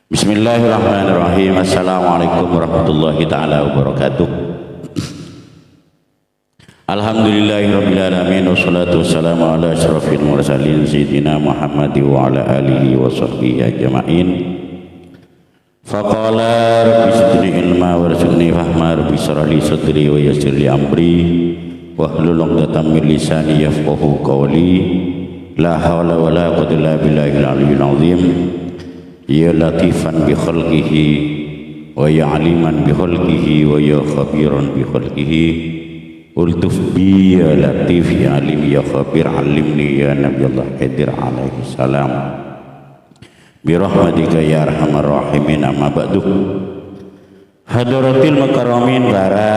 Bismillahirrahmanirrahim. Assalamualaikum warahmatullahi ta'ala wabarakatuh. Alhamdulillahirabbil alamin wassalatu wassalamu ala asyrafil mursalin sayyidina Muhammad wa ala alihi wa sahbihi ajma'in. Faqala rabbi zidni ilma warzuqni fahma rabbi shrah li sadri wa yassir li amri wahlul 'uqdatam min lisani yafqahu qawli. La haula wala quwwata illa billahil aliyyil azim. Ya latifan bi khalqihi wa ya aliman bi khalqihi wa ya khabiran bi khalqihi ultuf bi ya latif ya alim ya khabir alimni ya nabi Allah hadir alaihi salam bi rahmatika ya arhamar rahimin. Amma ba'du. Hadratil mukarramin, para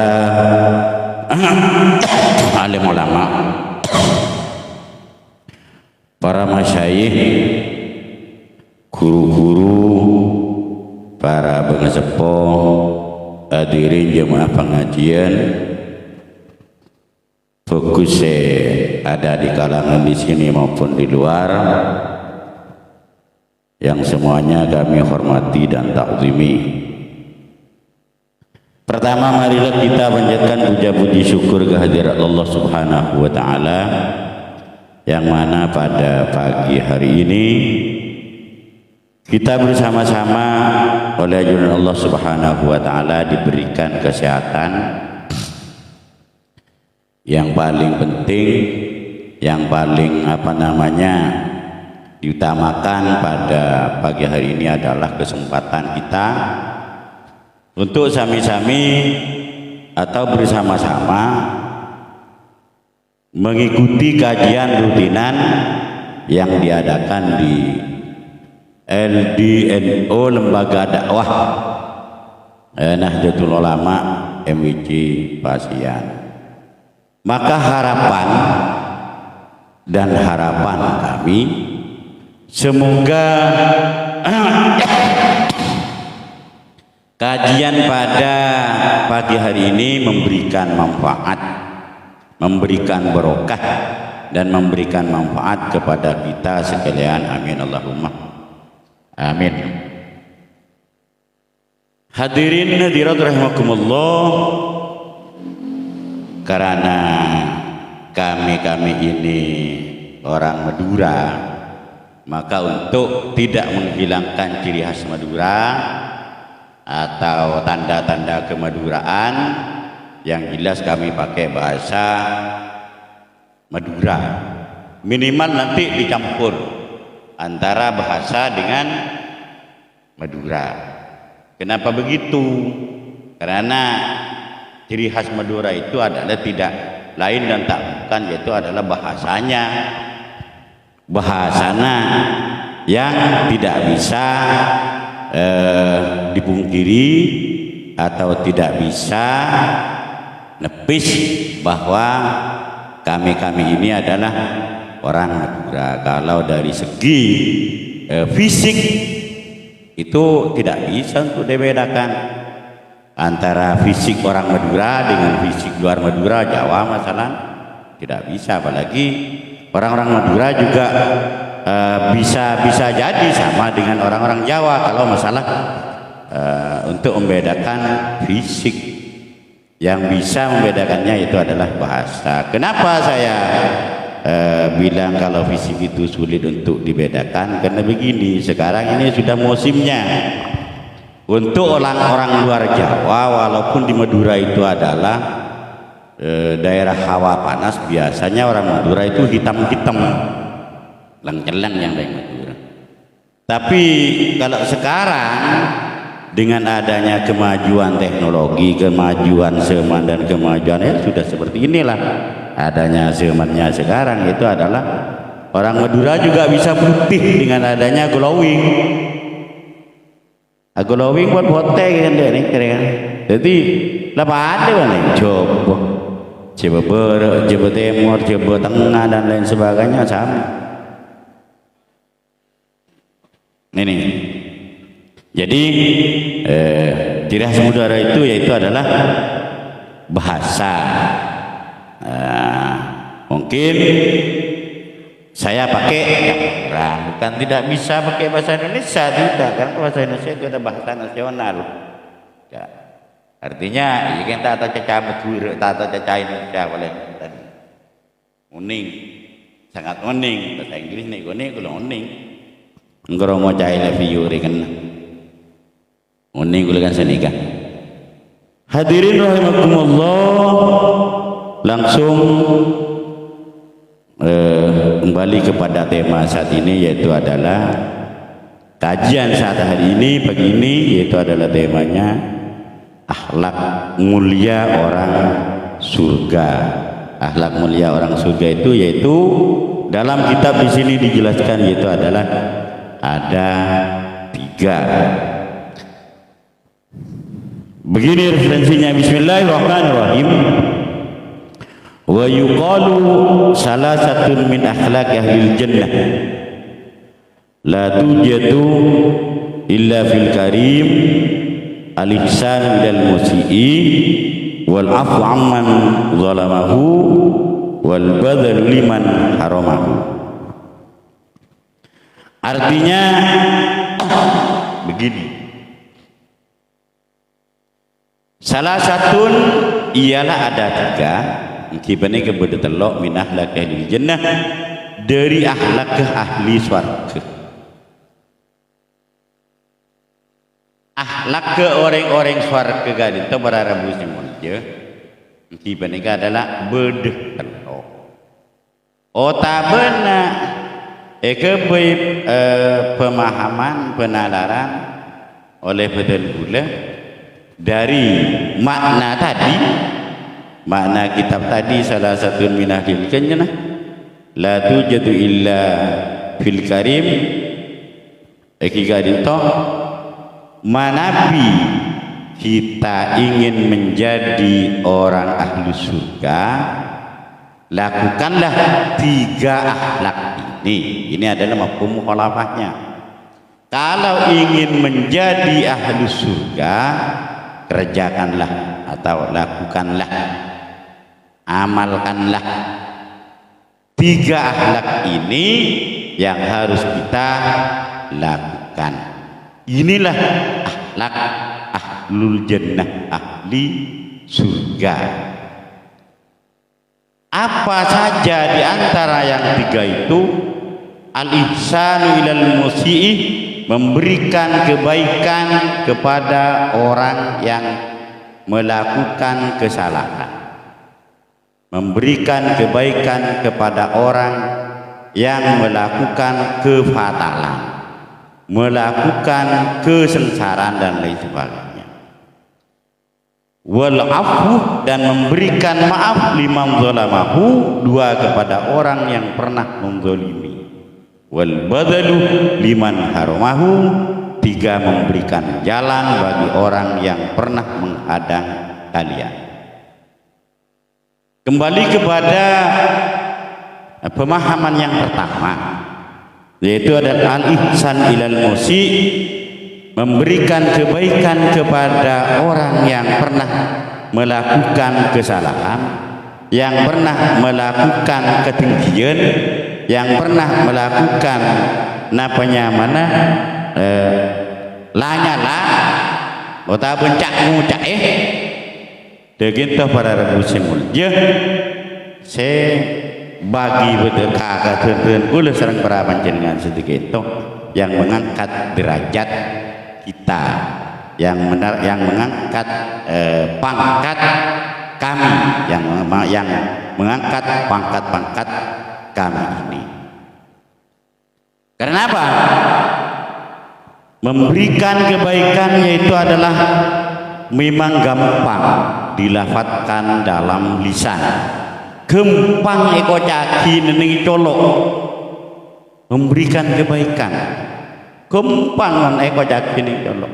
alim ulama, para masyayikh, guru-guru, para pengesepo, hadirin jemaah pengajian, fokus ada di kalangan di sini maupun di luar, yang semuanya kami hormati dan takzimi. Pertama, marilah kita panjatkan puja-puji syukur kehadirat Allah Subhanahu wa Ta'ala, yang mana pada pagi hari ini kita bersama-sama oleh ajudan Allah Subhanahu wa Ta'ala diberikan kesehatan. Yang paling penting, yang paling diutamakan pada pagi hari ini adalah kesempatan kita untuk sami-sami atau bersama-sama mengikuti kajian rutinan yang diadakan di LDNO, Lembaga Dakwah Nahdlatul Ulama MWC Pasian. Maka harapan kami semoga kajian pada pagi hari ini memberikan manfaat, memberikan berkah dan memberikan manfaat kepada kita sekalian. Amin Allahumma amin. Hadirin hadirat rahimakumullah, karena kami ini orang Madura, maka untuk tidak menghilangkan ciri khas Madura atau tanda-tanda kemaduraan, yang jelas kami pakai bahasa Madura, minimal nanti dicampur antara bahasa dengan Madura. Kenapa begitu? Karena ciri khas Madura itu adalah tidak lain dan tak bukan, yaitu adalah bahasana yang tidak bisa dipungkiri atau tidak bisa nepis bahwa kami ini adalah orang Madura. Kalau dari segi fisik itu tidak bisa untuk dibedakan antara fisik orang Madura dengan fisik luar Madura, Jawa masalah, tidak bisa. Apalagi orang-orang Madura juga bisa jadi sama dengan orang-orang Jawa kalau masalah untuk membedakan fisik. Yang bisa membedakannya itu adalah bahasa. Kenapa saya bilang kalau fisik itu sulit untuk dibedakan? Karena begini, sekarang ini sudah musimnya untuk orang-orang luar Jawa, walaupun di Madura itu adalah daerah hawa panas, biasanya orang Madura itu hitam-hitam, leng-celeng yang dari Madura. Tapi kalau sekarang dengan adanya kemajuan teknologi, kemajuan semen dan kemajuannya sudah seperti inilah. Adanya semennya sekarang itu adalah orang Madura juga bisa putih dengan adanya glowing. Glowing buat foto kan dia nih, kira-kira. Jadi apa ada nih? Coba barat, coba timur, coba tengah dan lain sebagainya sama. Ini Jadi ciri khas mudhari itu yaitu adalah bahasa. Mungkin saya pakai bukan tidak bisa pakai bahasa Indonesia, tidak, karena bahasa Indonesia itu ada bahasa nasional. Ya. Artinya ya tata caca Madura, tata caca Indonesia boleh uning, sangat uning. Bahasa Inggris nih uning, kalau uning ngoro mau cai love you kan uning kulo kan senika. Hadirin rahimakumullah, langsung kembali kepada tema saat ini, yaitu adalah kajian saat hari ini, pagi ini, yaitu adalah temanya akhlak mulia orang surga. Akhlak mulia orang surga itu yaitu dalam kitab di sini dijelaskan, yaitu adalah ada 3. Begini referensinya, bismillahirrahmanirrahim. Wa yuqalu salasatun min akhlaq ahlil jannah la tujadu illa fil karim al-ihsan ilal musii wal afu amman zalamahu wal badal liman haramahu. Artinya begini, salah satu ialah ada 3 kibane kebetulan telok min akhlaq ahli jannah, dari akhlak ke ahli swarga. Akhlak ke orang-orang swarga gadin itu para rabu simulja kibane adalah bedeh telok otabena pemahaman penalaran oleh betul pula dari makna tadi, makna kitab tadi, salah satu minah dilkannya la tujadu illa fil karim ekigadito. Manabi kita ingin menjadi orang ahli surga, lakukanlah 3 akhlak ini. Ini adalah mafhum mukhalafahnya. Kalau ingin menjadi ahli surga, kerjakanlah atau lakukanlah, amalkanlah 3 akhlak ini yang harus kita lakukan. Inilah akhlak ahlul jannah, ahli surga. Apa saja di antara yang 3 itu? Al-ihsanu ilal musii, memberikan kebaikan kepada orang yang melakukan kesalahan, memberikan kebaikan kepada orang yang melakukan kefatalan, melakukan kesengsaraan dan lain sebagainya. Wal afu, dan memberikan maaf liman zalamahu, 2 kepada orang yang pernah menzalimi. Wal badalu liman haramahu, 3 memberikan jalan bagi orang yang pernah menghadang kalian. Kembali kepada pemahaman yang pertama, yaitu adalah al-ihsan ilal musi, memberikan kebaikan kepada orang yang pernah melakukan kesalahan, yang pernah melakukan ketinggian, yang pernah melakukan lanyala atau bencak ngucak begitu para rabu simulja. Saya bagi betul kakak kula serang para panjenengan sedikit yang mengangkat derajat kita, yang mengangkat pangkat kami, yang mengangkat pangkat-pangkat kami ini. Karena apa? Memberikan kebaikan yaitu adalah memang gampang dilafatkan dalam lisan, gempang eko caki neneng colok. Memberikan kebaikan gempang eko caki neneng colok,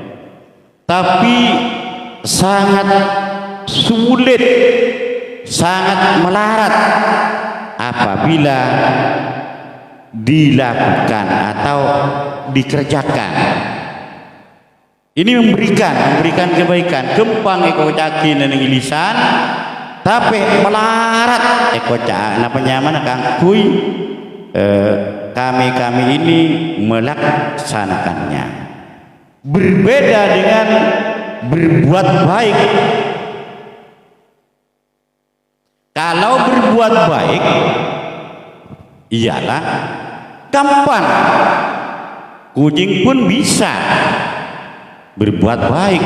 tapi sangat sulit, sangat melarat apabila dilakukan atau dikerjakan. Ini memberikan kebaikan. Kempang eko caki neneng ilisan, tapi melarat eko cak. Napa nyaman kangkui kami ini melaksanakannya. Berbeda dengan berbuat baik. Kalau berbuat baik ialah gampang. Kucing pun bisa berbuat baik,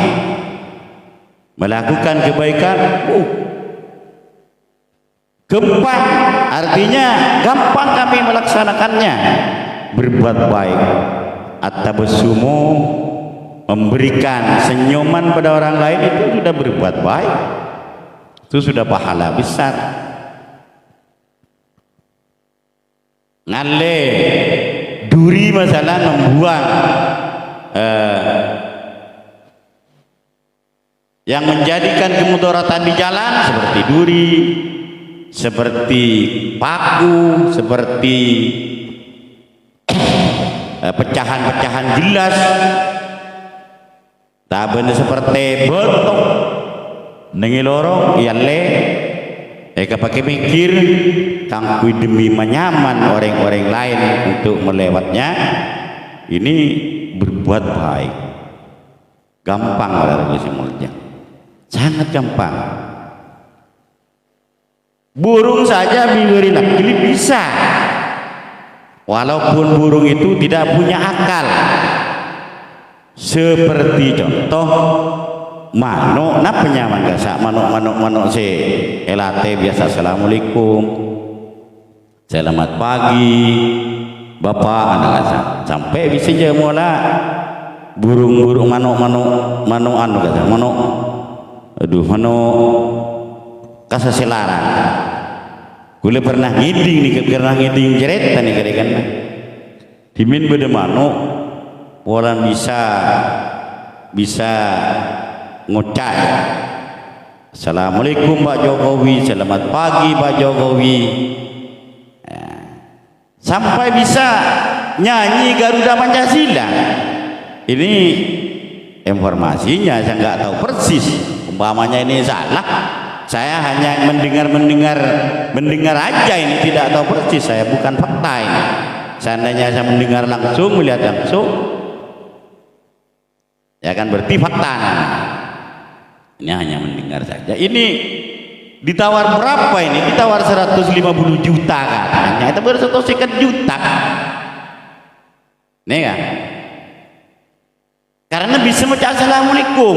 melakukan kebaikan. Gampang, artinya gampang kami melaksanakannya. Berbuat baik, at-tabassumu, memberikan senyuman pada orang lain, itu sudah berbuat baik, itu sudah pahala besar. Ngale duri masalah membuang yang menjadikan kemudaratan di jalan, seperti duri, seperti paku, seperti pecahan-pecahan gelas, tak bener seperti botol nengi lorong iyalle pakai mikir kangkui demi menyaman orang-orang lain untuk melewatnya. Ini berbuat baik gampang, sangat gampang. Burung saja memberi lagi bisa, walaupun burung itu tidak punya akal. Seperti contoh manuk, napa nyaman gasak manuk si elate biasa assalamualaikum, selamat pagi bapak, anak gasak sampai bisa je mula burung manuk anu gasak manuk kasasilaran. Kule pernah ngiding cerita nih kira-kira dimin beda manuk walan bisa ngucap assalamualaikum Pak Jokowi, selamat pagi Pak Jokowi, sampai bisa nyanyi Garuda Pancasila. Ini informasinya saya nggak tahu persis, umpamanya ini salah, saya hanya mendengar aja, ini tidak tahu persis, saya bukan fakta ini. Seandainya saya mendengar langsung, melihat langsung, ya kan berarti fakta. Ini hanya mendengar saja. Ini ditawar berapa ini? Ditawar 150 juta katanya. Itu baru 150 juta. Nih kan? Karena bisa baca assalamualaikum.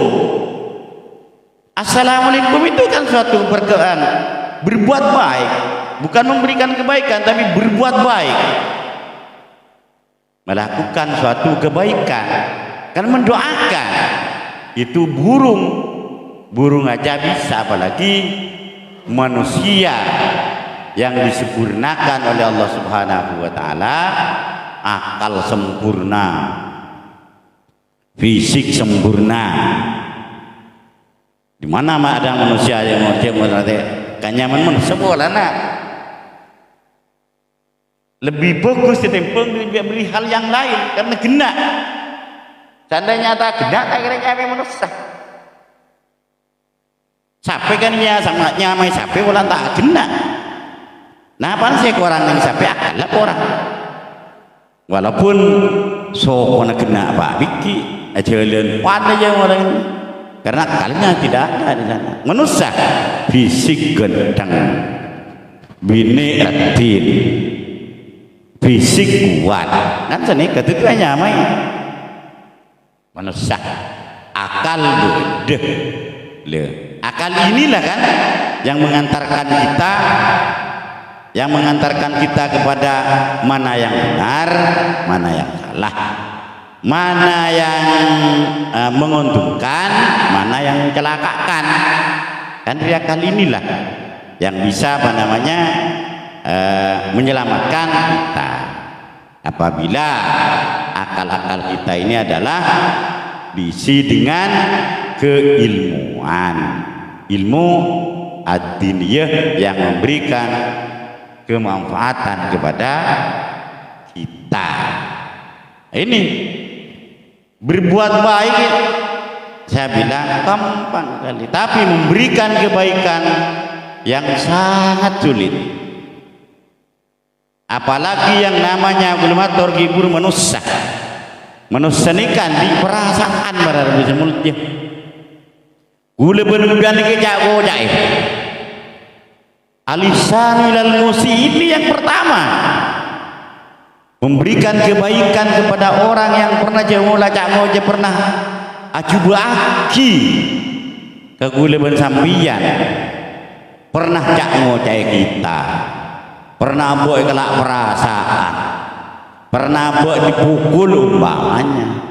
Assalamualaikum itu kan suatu perkenan berbuat baik, bukan memberikan kebaikan, tapi berbuat baik, melakukan suatu kebaikan. Kan mendoakan. Itu burung aja bisa, apalagi manusia yang disempurnakan oleh Allah Subhanahu wa taala, akal sempurna, fisik sempurna. Di mana ada manusia yang kanyaman manusia bola nak lebih bagus ditimbang beri hal yang lain karena kena. Seandainya tak kena, tak kira-kira manusia. Sampai kan ya sama nyamai sampai bola tak kena. Nah, apa sih orang yang sampai akal orang. Walaupun so kena Pak Biki, jalan pada aja orang ini. Karena akalnya tidak ada di sana. Manusia fisik gendang, bini atin, fisik kuat. Kan sini ketika nyamai manusia akal beda. Akal inilah kan yang mengantarkan kita kepada mana yang benar, mana yang salah, mana yang menguntungkan, mana yang mencelakakan. Kan dari akal inilah yang bisa menyelamatkan kita. Apabila akal-akal kita ini adalah diisi dengan keilmuan, ilmu ad-diniyah yang memberikan kemanfaatan kepada kita. Ini Berbuat baik saya bilang gampang kali, tapi memberikan kebaikan yang sangat sulit. Apalagi yang namanya gulmator gibur manusia. Manusia ini kan di perasaan pada bisa mulutnya. Gula benudan ke jago jai. Alisan ilal musi ini yang pertama. Memberikan kebaikan kepada orang yang pernah jemula cak ngoje pernah acuba aki ke gula ben sampian. Pernah cak ngoje kita. Pernah boy kelak perasaan. Pernah boy dipukul umpamanya.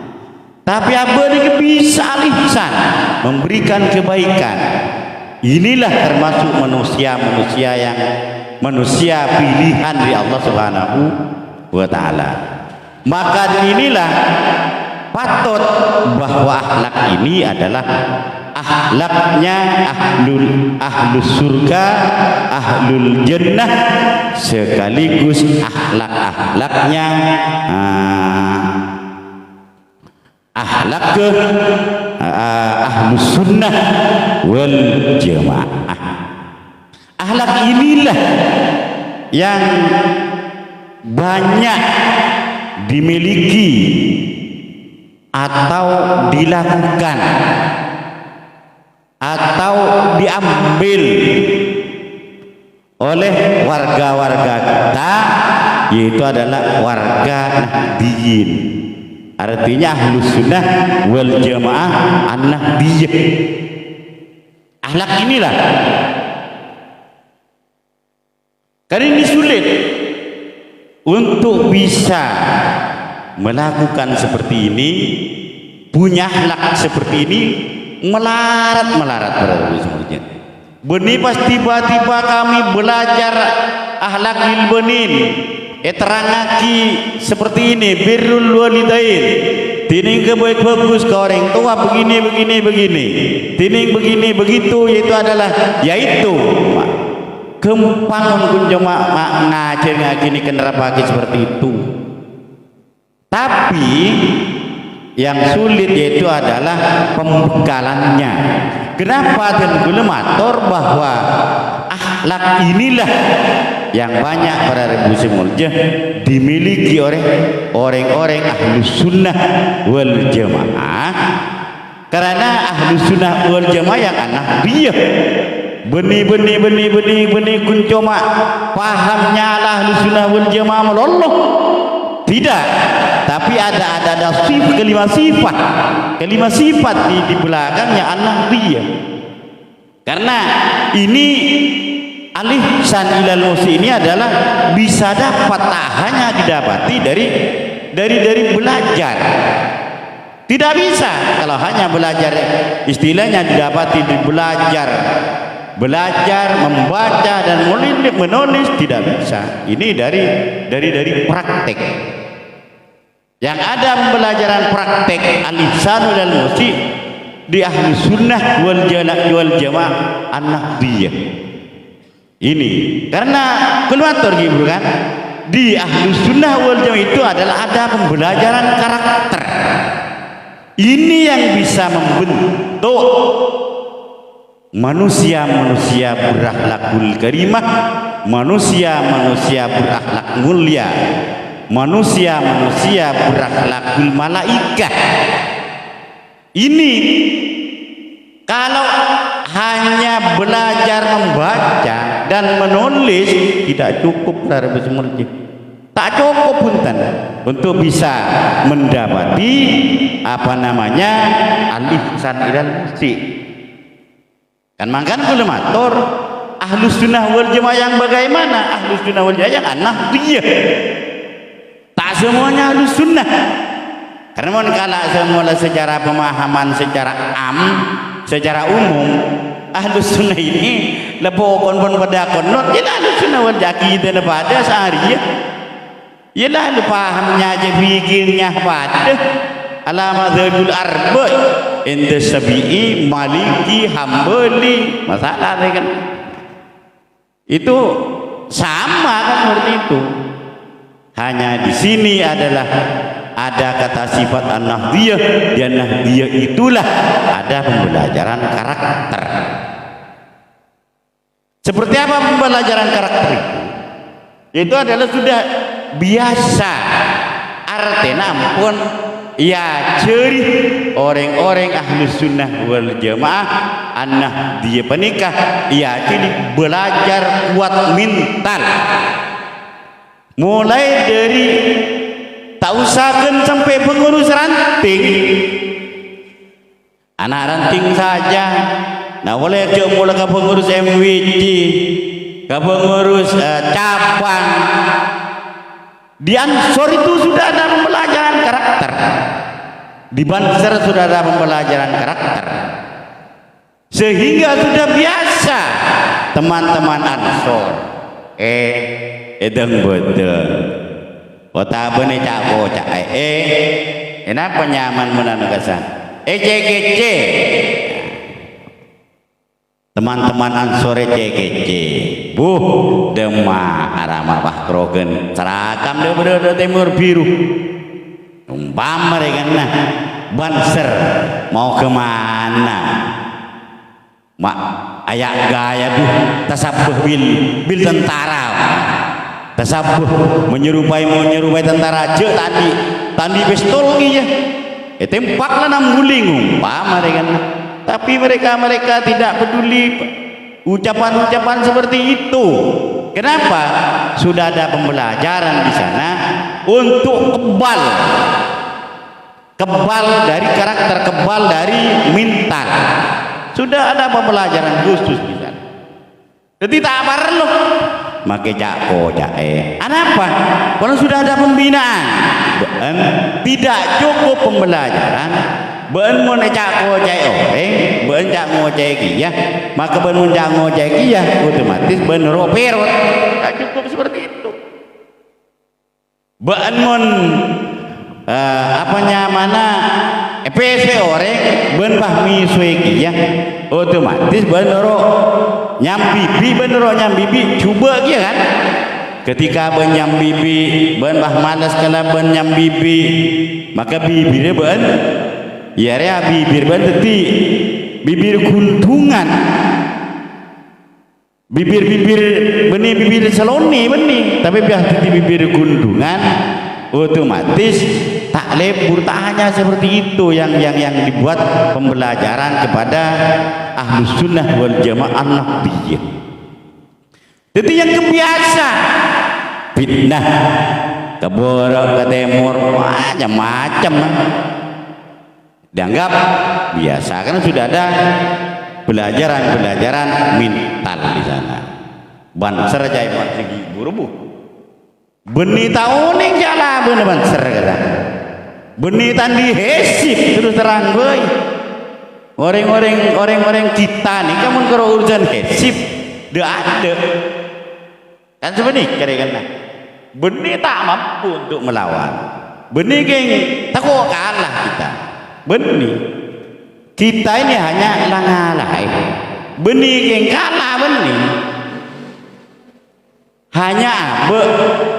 Tapi apa ini bisa lisan memberikan kebaikan. Inilah termasuk manusia yang manusia pilihan dari Allah Subhanahu wa ta'ala. Maka inilah patut bahwa akhlak ini adalah akhlaknya ahlus surga, ahlul jannah, sekaligus akhlaknya akhlak ke ahlus sunnah wal jamaah. Akhlak inilah yang banyak dimiliki atau dilakukan atau diambil oleh warga-warga kita, yaitu adalah warga Nahdliyin. Artinya ahlus sunnah wal jamaah an-nahdliyah. Akhlak inilah, karena ini sulit untuk bisa melakukan seperti ini, punya akhlak seperti ini, melarat berada semuanya. Benih pas tiba-tiba kami belajar akhlak lil benin, terangaki seperti ini, birrul walidain, tining kebaik bagus ke orang tua begini, tining begini begitu, yaitu kempangun kun cuma ngajar ngagini kenapa seperti itu. Tapi yang sulit yaitu adalah pembekalannya. Kenapa dan gulmator bahwa akhlak inilah yang banyak para ribu semuanya dimiliki oleh orang-orang ahlus sunnah wal jamaah, karena ahlus sunnah wal jamaah yang anak dia benih kun cuma pahamnya ahlus sunnah wal jamaah meloloh tidak, tapi ada kelima sifat di belakangnya anak dia. Karena ini alihsan ilal musi ini adalah bisa dapat, tak hanya didapati dari belajar. Tidak bisa kalau hanya belajar, istilahnya didapati di belajar membaca dan menulis tidak bisa. Ini dari praktek. Yang ada pembelajaran praktek al-ihsan ilal musi di ahli sunnah wal jamaah an-nahdliyah. Ini karena keluar gitu kan, di ahli sunnah wal jamaah itu adalah ada pembelajaran karakter. Ini yang bisa membentuk manusia berakhlakul karimah, manusia berakhlak mulia, manusia berakhlakul malaikat. Ini kalau hanya belajar membaca dan menulis tidak cukup dari semuanya. Tak cukup punten untuk bisa mendapati al-ihsan ilal musi. Kan makan gulmator ahlus sunnah wal jamaah yang bagaimana? Ahlus sunnah wal jamaah yang an-nahdliyah. Tak semuanya ahlus sunnah. Karena kalau semula secara pemahaman secara secara umum ahlus sunnah ini lebokon pada konot, ialah ahlus sunnah wal jamaah kita pada sehari. Ialah pahamnya aja fikirnya pada al-madzhabul arba' inda Syafi'i, Maliki, Hambali, masalah kan itu sama kan seperti itu. Hanya di sini adalah ada kata sifat an-nahdiyah, dan nahdiyah itulah ada pembelajaran karakter. Seperti apa pembelajaran karakter itu? Itu adalah sudah biasa, artinya ampun ya ceri orang-orang ahlus sunnah wal jamaah an-nahdiyah penikah ya jadi belajar kuat mental, mulai dari tak usahkan sampai pengurus ranting, anak ranting saja. Nah boleh ke mulai ke pengurus MWC, ke pengurus cabang. Di Ansor itu sudah ada pembelajaran karakter, di Banser sudah ada pembelajaran karakter, sehingga sudah biasa teman-teman Ansor edeng betul kota bene cak bocah kenapa nyaman menan kasa CGC teman-teman Ansor CGC Demak arama Bahkrogen seragam de timur biru umpam mereka nah Banser mau kemana mak ayak gaya tuh tasabuh bil tentara, tasabuh menyerupai tentara aja tadi pistol ya tembaklah 6 guling umpam mereka nah. Tapi mereka tidak peduli ucapan-ucapan seperti itu. Kenapa? Sudah ada pembelajaran di sana untuk kebal dari karakter, kebal dari mental. Sudah ada pembelajaran khusus di sana. Jadi tak perlu make jako jae. Apa? Kalau sudah ada pembinaan, tidak cukup pembelajaran. Ben mun cak ngojek orang, ben cak ngojek iya, maka ben mun cak ngojek iya, otomatis ben roperot. Tak cukup seperti itu. Ben mun mana PC orang, ben bahmi sueki iya, otomatis ben ro nyambibi, coba kia kan? Ketika ben nyambibi, ben bah malas kala ben nyambibi, maka bibirnya ben ya rea bibir banteti bibir kuntungan bibir bibir seloni benih tapi biar di bibir kuntungan otomatis tak lebur, tak hanya seperti itu yang dibuat pembelajaran kepada ahlus sunnah wal jamaah nahdiyah. Jadi yang kebiasa fitnah keborok ke timur macam-macam dianggap biasa karena sudah ada pelajaran mental di sana. Banser jaya segi burubu benih tahun yang jalan bener banser kata benih tandi hesip terus terang boy orang kita nih kamu kalau urusan hesip ada kan sebenarnya kadang-kadang benih tak mampu untuk melawan benih geng takut kalah kita. Benih kita ini hanya langalai benih yang kalah benih hanya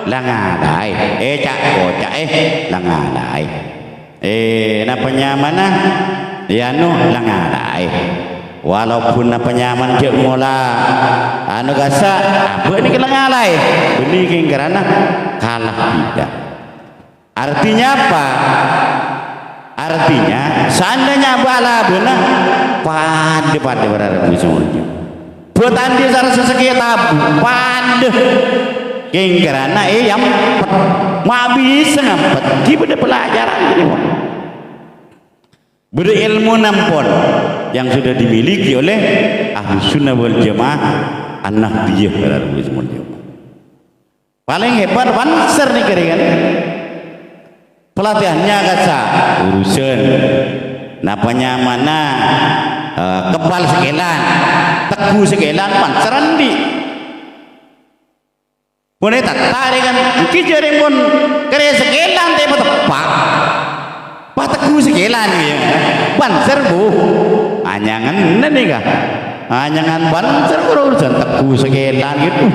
langalai cak kocak langalai napanya mana ya langalai walaupun napanya man cek mula gasa benih langalai benih yang karena kalah tidak. Artinya apa? Artinya seandainya bala benar pada berada semuanya buat andi cara sesekit tabu pada kengkerana yang mak bisa ngampet kita pelajaran berilmu nampon yang sudah dimiliki oleh ahlus sunnah wal jamaah an-nahdiyah berada semuanya paling hebat Banser nih keringan pelatihannya kaca urusan napanya mana kebal segelan teguh segelan Banseran di boleh tak tarik kan kijaring pun kerja segelan tapi tepak teguh segelan ya Banser bu anyangan nih kah anyangan Banser urusan teguh segelan gitu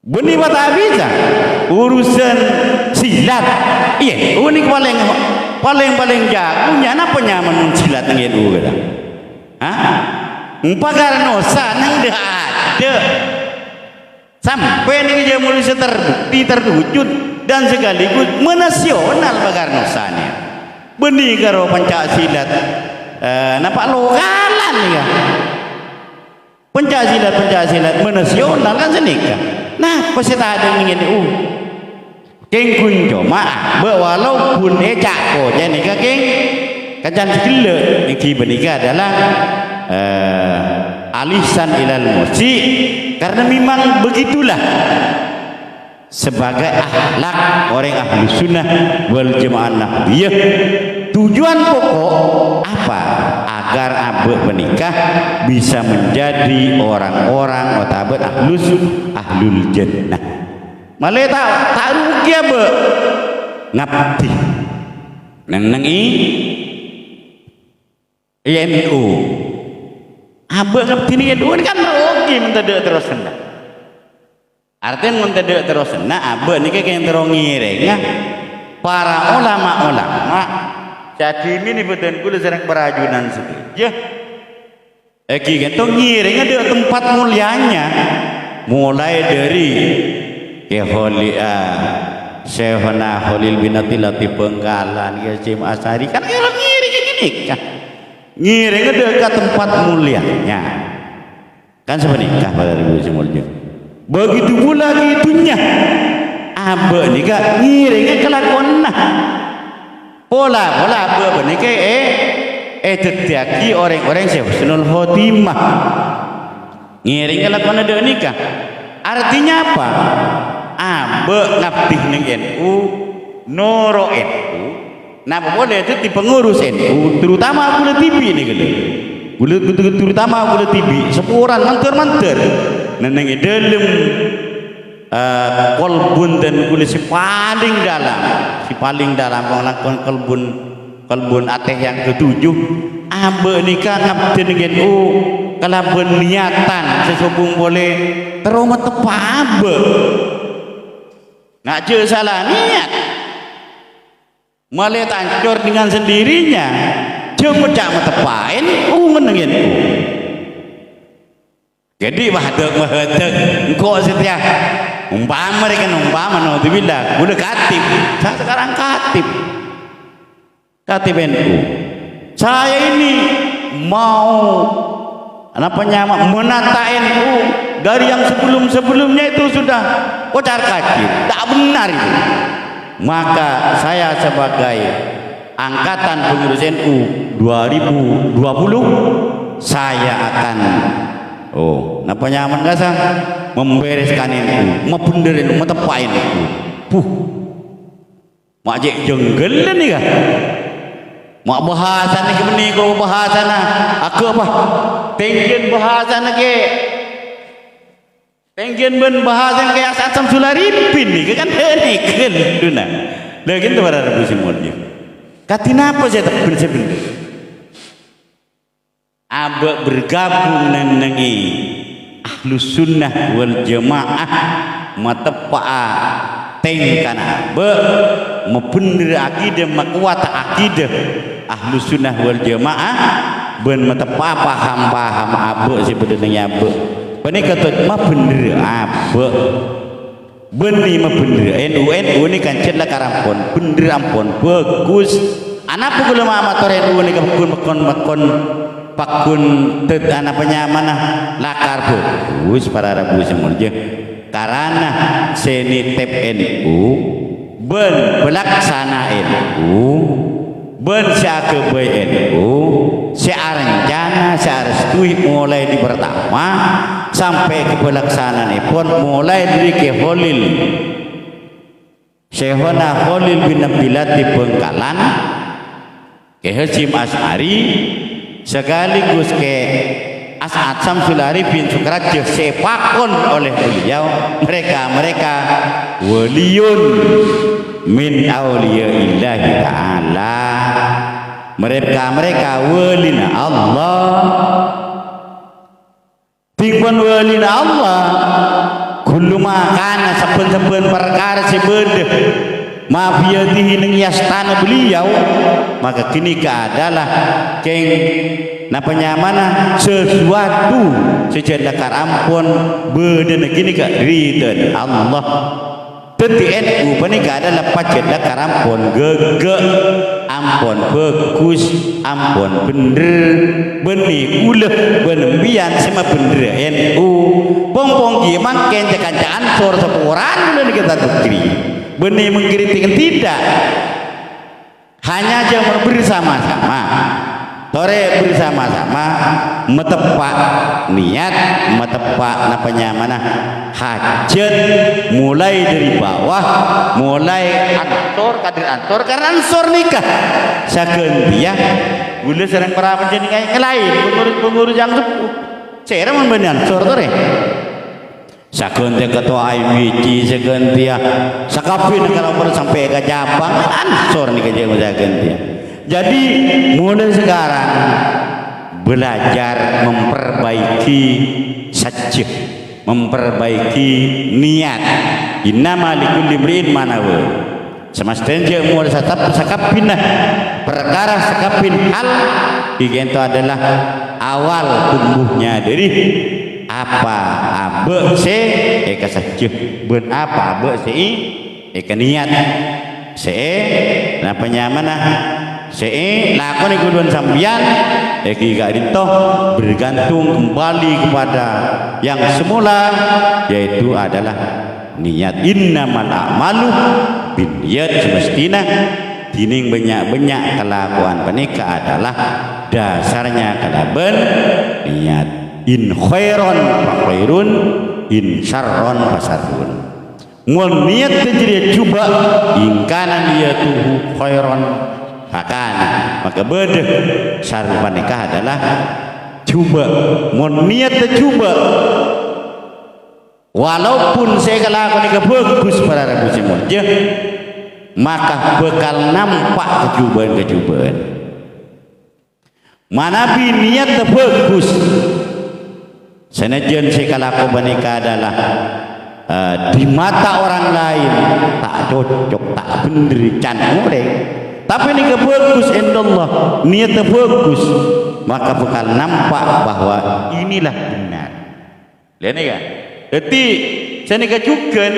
Benih tak bisa urusan silat. Iya, ini paling jagonya napa nyaman silat ngene kata. Hah? Pagar nosa nang dah ada. Sampai nih dia mulai terbukti terwujud dan sekaligus menasional pagar nosanya. Benih karo Pancasilat nampak lokalan ya. Pancasilat menasional kan senika. Nah, pasti tak ada ingin keng kunjo maaf walaupun cako jadi keng kajan segala yang benika adalah alisan ilal musi karena memang begitulah sebagai akhlak orang ahli sunnah wal jamaah nahwiyah. Tujuan pokok apa? Agar abu menikah bisa menjadi orang-orang otabet ahlul jannah. Malah tak rugi abe ngabdi nang INU abe ngabdi ni INU kan rugi mentedek terus kena. Artinya mentedek terus kena abe ni kayak terong ngireng para ulama-ulama. Jadi ini betul kula serang perajunan segeja. Eki gitu ngiring ada tempat mulianya. Mulai dari Syekhona Khalil bin Latif Bengkalan, Hasyim Asy'ari kan kalau ngiring gini kan. Ngiring ada ke tempat mulianya. Kan sebenarnya pada ribu semuanya. Begitu pula gitunya. Abe ni kan ngiringnya kelakuan nah. Pola apa benih ke terjadi orang-orang husnul khotimah ngiring kelakuan ada nikah. Artinya apa? Abe ngabdi ning NU noro NU napa boleh itu di pengurus NU terutama gula TV ini gede terutama gula TV sepuran manter neneng dalam kolbun dan kulit si paling dalam melakukan kolbun ateh yang ketujuh abe nikah ngabdi dengan kalaupun niatan sesubung boleh teroma tepa abe nggak je salah niat malah tancur dengan sendirinya cuma cak metepain dengan jadi mahadek engkau setia umpama naudzubillah udah katib saya sekarang katib NU saya ini mau menata NU dari yang sebelumnya itu sudah kocar kacir tak benar itu. Maka saya sebagai angkatan pengurus NU 2020 saya akan membereskan NU, membenerin, metepain NU. Mak jek jenggel ni kah? Mak bahasan ni kemeni kau bahasan aku apa? Pengen bahasan ke? Pengen ben bahasan ke Asam Sularipin ni kan ni kan duna. Lagi tu para Rabu semuanya. Katina apa saya tak bener-bener. Abak bergabung nengi Ahlus Sunnah wal Jamaah matepa'a tengkan abak membener akidah makuat akidah Ahlus Sunnah wal Jamaah ben matepa paham abak sebenarnya abak ini kata mah bener abak benih mah bener NU ini kan celah karampon bener ampun bagus anak pun kalau amator NU ini makon pakun tet anapnya mana lakar bagus para Rabu semuanya karena seni tep NU ben pelaksana NU ben syakebe NU searencana searestui mulai di pertama sampai ke pelaksanaan pun mulai dari ke Khalil Syekhona Khalil bin Latif Bengkalan ke Hasyim Asy'ari sekaligus ke As'ad Syarifin Sukraja sepakon oleh beliau mereka waliyun min auliyaillahi ta'ala mereka walina Allah timbun walina Allah kul lumakan saben-saben perkara sebeda mafiyatihi nang yastana beliau, maka kini adalah keng napanya mana sesuatu sejadakar ampun beden gini ka ridhan Allah teti NU panika adalah pajadakar ampun gege ampun bagus ampun bener benih ulah benembian sama bener NU pompong gimang kenca-kenca ansor sepuran dan kita tukri benih mengkritik tidak hanya jangan bersama-sama tore bersama-sama metepak niat metepak napanya mana hajat mulai dari bawah mulai ansor kadir ansor karena ansor nikah sakeun dia gula serang para panjenengan yang lain pengurus yang sepuh saya membenih ansor tore sakeun teh ketua IMWC sakeun dia sakapin kalau perlu sampai ke Jabang ansor nikah jeung sakeun dia. Jadi mulai sekarang belajar memperbaiki saja, memperbaiki niat. Innama likulli imri'in ma nawa. Semestinya mulai sakapin perkara sakapin hal itu adalah awal tumbuhnya dari apa abe se eka saja ben apa abe se eka niat se napanya mana saya lakon ikutan sambian jika itu bergantung kembali kepada yang semula yaitu adalah niat innamal a'malu binniyat semestinya dining banyak-banyak kelakuan penika adalah dasarnya kalaban niat in khairon fa khairun in syarron fa syarrun mun niat terjadi coba in kana niyatuhu khairon maka beda syarah nikah adalah coba mun niat coba walaupun saya kalau nikah bagus para rabu semuanya maka bakal nampak kecubaan mana bi niat bagus senajan saya kalau nikah adalah di mata orang lain tak cocok tak bener can ureng tapi ini bagus indallah niatnya bagus maka bakal nampak bahwa inilah benar lihat nih kan jadi saya nikah juga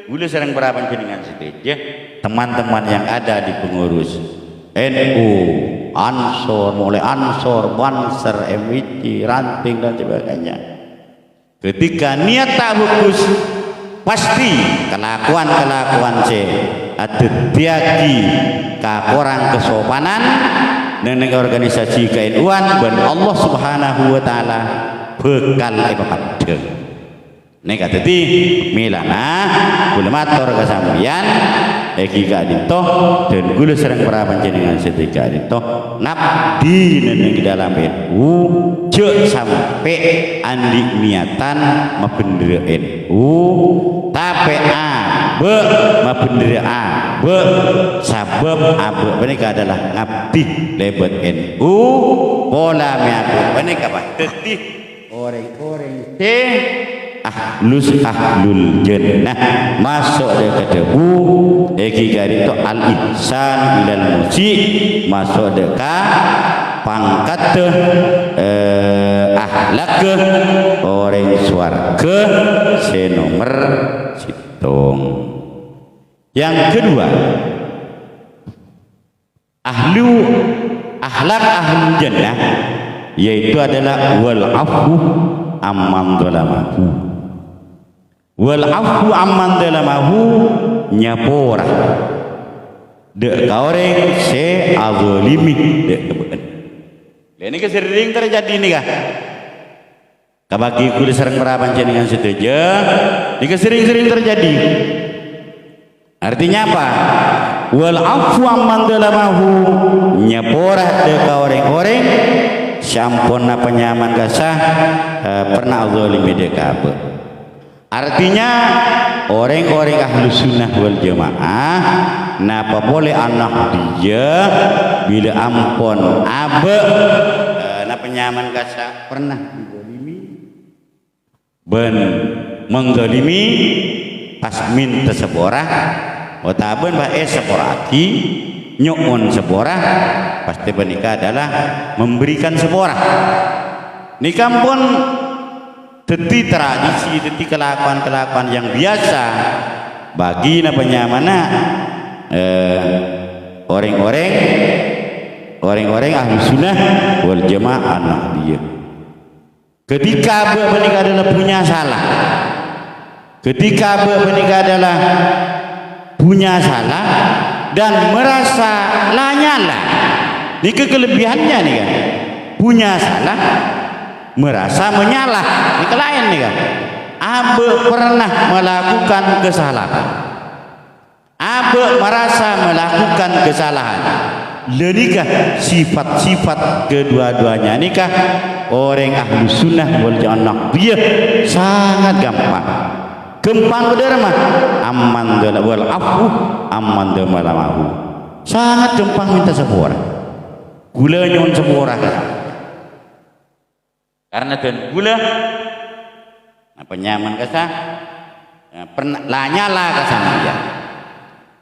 boleh sering berapa jenengan saja teman-teman yang ada di pengurus NU Ansor mulai Ansor Banser MWC Ranting dan sebagainya ketika niat tak bagus pasti kelakuan saya ada tiagi kurang kesopanan dan organisasi KNU-an dan Allah Subhanahu wa taala bekal ibadah. Nek tadi milana kulmator kasambian jika dito dan gula serang para panjenengan setika dito nabdi neneng dalam NU je sampai andi niatan mabendera NU tapi abe mabendera abe sabab abe menika adalah ngabdi lebet NU pola meabe menika apa tetih orang-orang ahlul jannah masuk ke debu eki gari itu al ihsan ilal muji masuk dekat pangkat ahlak orang swarga senomer situng. Yang kedua ahlak ahlul jannah yaitu adalah wal afu amman dzalamahu wal afu amman dzalamahu nyapora dek kaoreng se azalimi dek kebeun. Ini kesering terjadi nih kah? Kabagi kulit serang perapan jenengan setuju. Ini kesering-sering terjadi. Artinya apa? Wal afu amman dzalamahu nyapora dek kaoreng-oreng sampun penyaman kasah pernah zalimi dek kabeh. Artinya orang-orang ahlu sunnah wal jamaah napa boleh anak dia bila ampun abe napa nyaman kasa pernah dizalimi ben menggolimi pas minta seborah otaben bah seboraki nyukun seborah pasti menikah adalah memberikan seborah. Nikah pun teti tradisi, teti kelakuan-kelakuan yang biasa bagi mana orang-orang ahli sunnah wal jamaah anak dia. Ketika menikah adalah punya salah, ketika menikah adalah punya salah dan merasa lanyala, ini kelebihannya nih kan, punya salah merasa menyalah, ini lain nih kan. Abe pernah melakukan kesalahan, abe merasa melakukan kesalahan, lenikah sifat-sifat kedua-duanya nikah orang ahlu sunnah wal jamaah dia sangat gampang berderma aman wal afu aman malamahu, sangat gampang minta sepura gula nyon sepura karena dan gula apa nyaman kesah pernah lanyala kesampian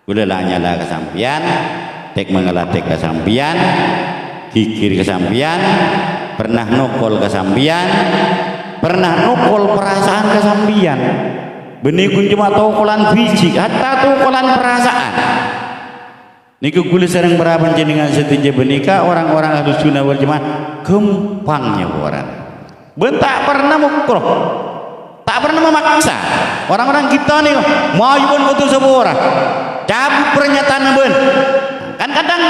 gula lanyala kesampian tek mengelatek kesampian kikir kesampian pernah nukul kesampian pernah nukul perasaan kesampian benikun cuma tukulan fisik hatta tukulan perasaan niku gula sering beraban jenengan setinja benika orang-orang ahlu sunnah wal jamaah gampangnya orang bentak pernah mukroh tak pernah memaksa orang-orang kita nih mau pun betul sebuah cabut pernyataan ben kan kadang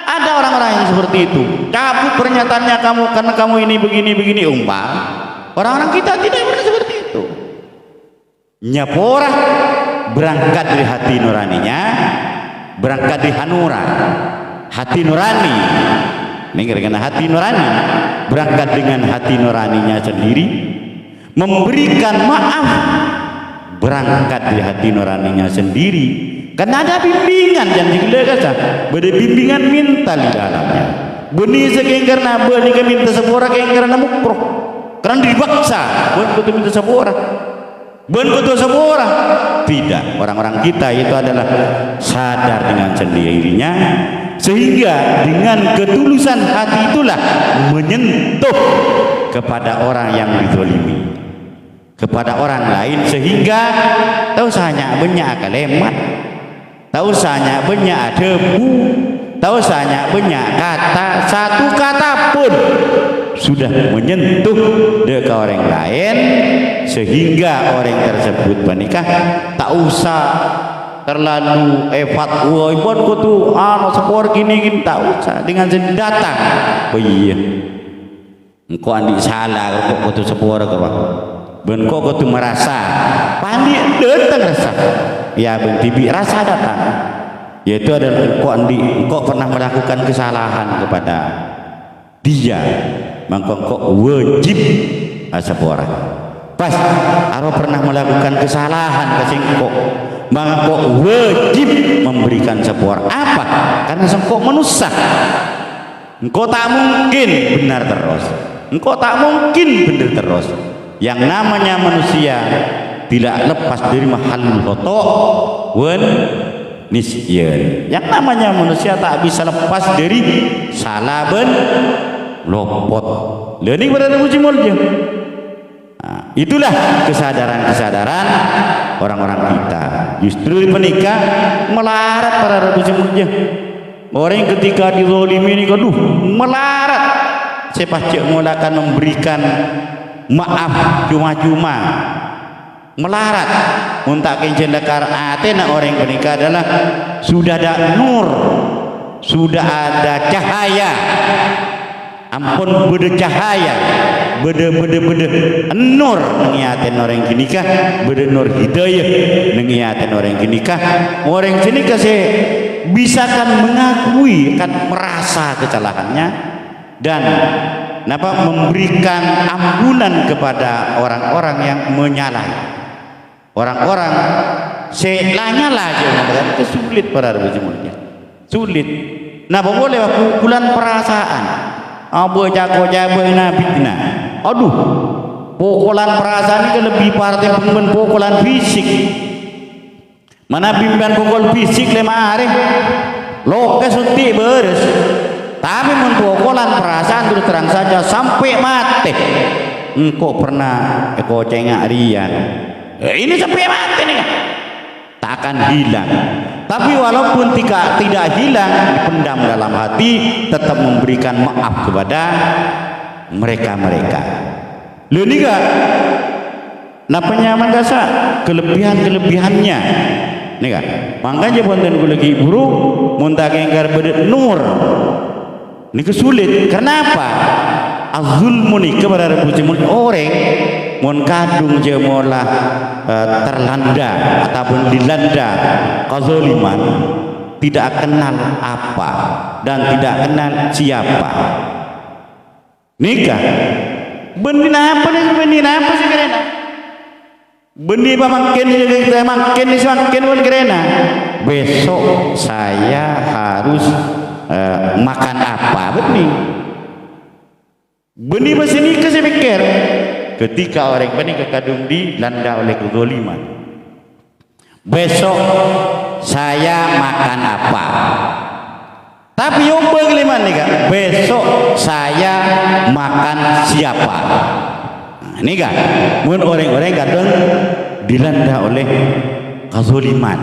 ada orang-orang yang seperti itu cabut pernyataannya kamu karena kamu ini begini umpah orang-orang kita tidak pernah seperti itu nyapora berangkat dari hati nuraninya berangkat dari hanura hati nurani ini karena hati nurani berangkat dengan hati nuraninya sendiri memberikan maaf berangkat dari hati nuraninya sendiri karena ada bimbingan yang digelarkan ada bimbingan mental di dalamnya benih sekeng karena benih minta sebuah keng karena mukroh karena dipaksa betul minta sebuah betul sebuah tidak orang-orang kita itu adalah sadar dengan sendirinya sehingga dengan ketulusan hati itulah menyentuh kepada orang yang dizalimi kepada orang lain sehingga tahu sahnya banyak kalimat tahu sahnya banyak debu tahu sahnya banyak kata satu kata pun sudah menyentuh ke orang lain sehingga orang tersebut menikah tak usah terlalu fatwa ibon ko tu sepor gini tak usah dengan datang oh iya engkau andi salah kok tu sepor ko ben kok tu merasa pandi datang rasa ya ben tibi rasa datang yaitu adalah engkau pernah melakukan kesalahan kepada dia maka kok wajib sepor pas aro pernah melakukan kesalahan ke singkok maka kok wajib memberikan sebuah apa karena sengkok manusia engkau tak mungkin benar terus engkau tak mungkin benar terus yang namanya manusia tidak lepas dari mahalul khoto wan nisyan yang namanya manusia tak bisa lepas dari salah ben lopot ini berada mujimulnya. Nah, itulah kesadaran-kesadaran orang-orang kita justru menikah melarat para rabu semutnya orang ketika dizalimi ini aduh melarat sepacak mulakan memberikan maaf cuma-cuma melarat untuk kencendakar atena orang menikah adalah sudah ada nur sudah ada cahaya ampun beda cahaya beda nur mengiatin orang ginikah beda nur hidayah mengiatin orang ginikah orang ginikah saya bisa kan mengakui kan merasa kesalahannya dan napa memberikan ampunan kepada orang-orang yang menyalahi orang-orang selanyala aja itu sulit pada rejimnya sulit napa boleh pukulan perasaan abu jago jago fitnah aduh Pukulan perasaan ini lebih partai pengmen pukulan fisik. Mana bimban pukul fisik 5 hari loke suntik beres. Tapi mun pukulan perasaan terus terang saja sampai mati. Engkau pernah cengak rian. Ini sampai mati nih. Takkan hilang. Tapi walaupun tidak hilang, dipendam dalam hati, tetap memberikan maaf kepada mereka-mereka. Lho nika napanya mangkasa kelebihannya nika. Makanya ponten kula lagi buru muntah engkar bedet nur. Nika sulit. Kenapa? Azulmu nika berarti orang mun kadung je mola terlanda ataupun dilanda kezaliman, tidak kenal apa dan tidak kenal siapa. Nikah benih apa sih kerana benih apa makin pun kerana besok saya harus makan apa benih masih nikah saya pikir ketika orang benih kekadung dilanda oleh kezaliman, besok saya makan apa. Tapi yang bagaimana nih kak? Besok saya makan siapa? Nah, ini kak, mungkin orang-orang kadang dilanda oleh kezaliman,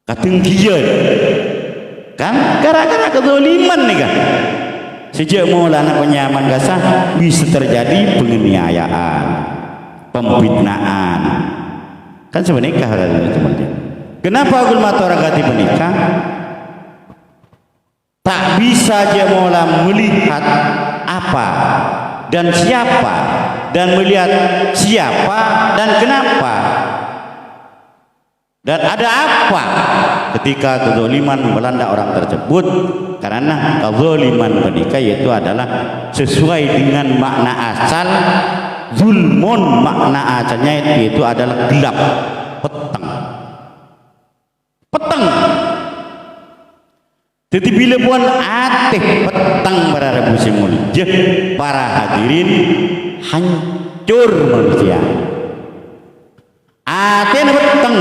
ketinggian, kan? Gara-gara kezaliman nih kak. Sejak mula anak penyaman gasah bisa terjadi penganiayaan, pembinaan. Kan sebenarnya teman-teman. Kenapa agul mata orang ganti menikah? Tak bisa dia mula melihat apa dan siapa dan melihat siapa dan kenapa dan ada apa ketika kezaliman melanda orang tersebut, karena kezaliman menikah itu adalah sesuai dengan makna asal zulmun. Makna asalnya itu adalah gelap, petang. Jadi bila pun ateh petang para musim mulia, para hadirin hancur manusia. Ateh petang,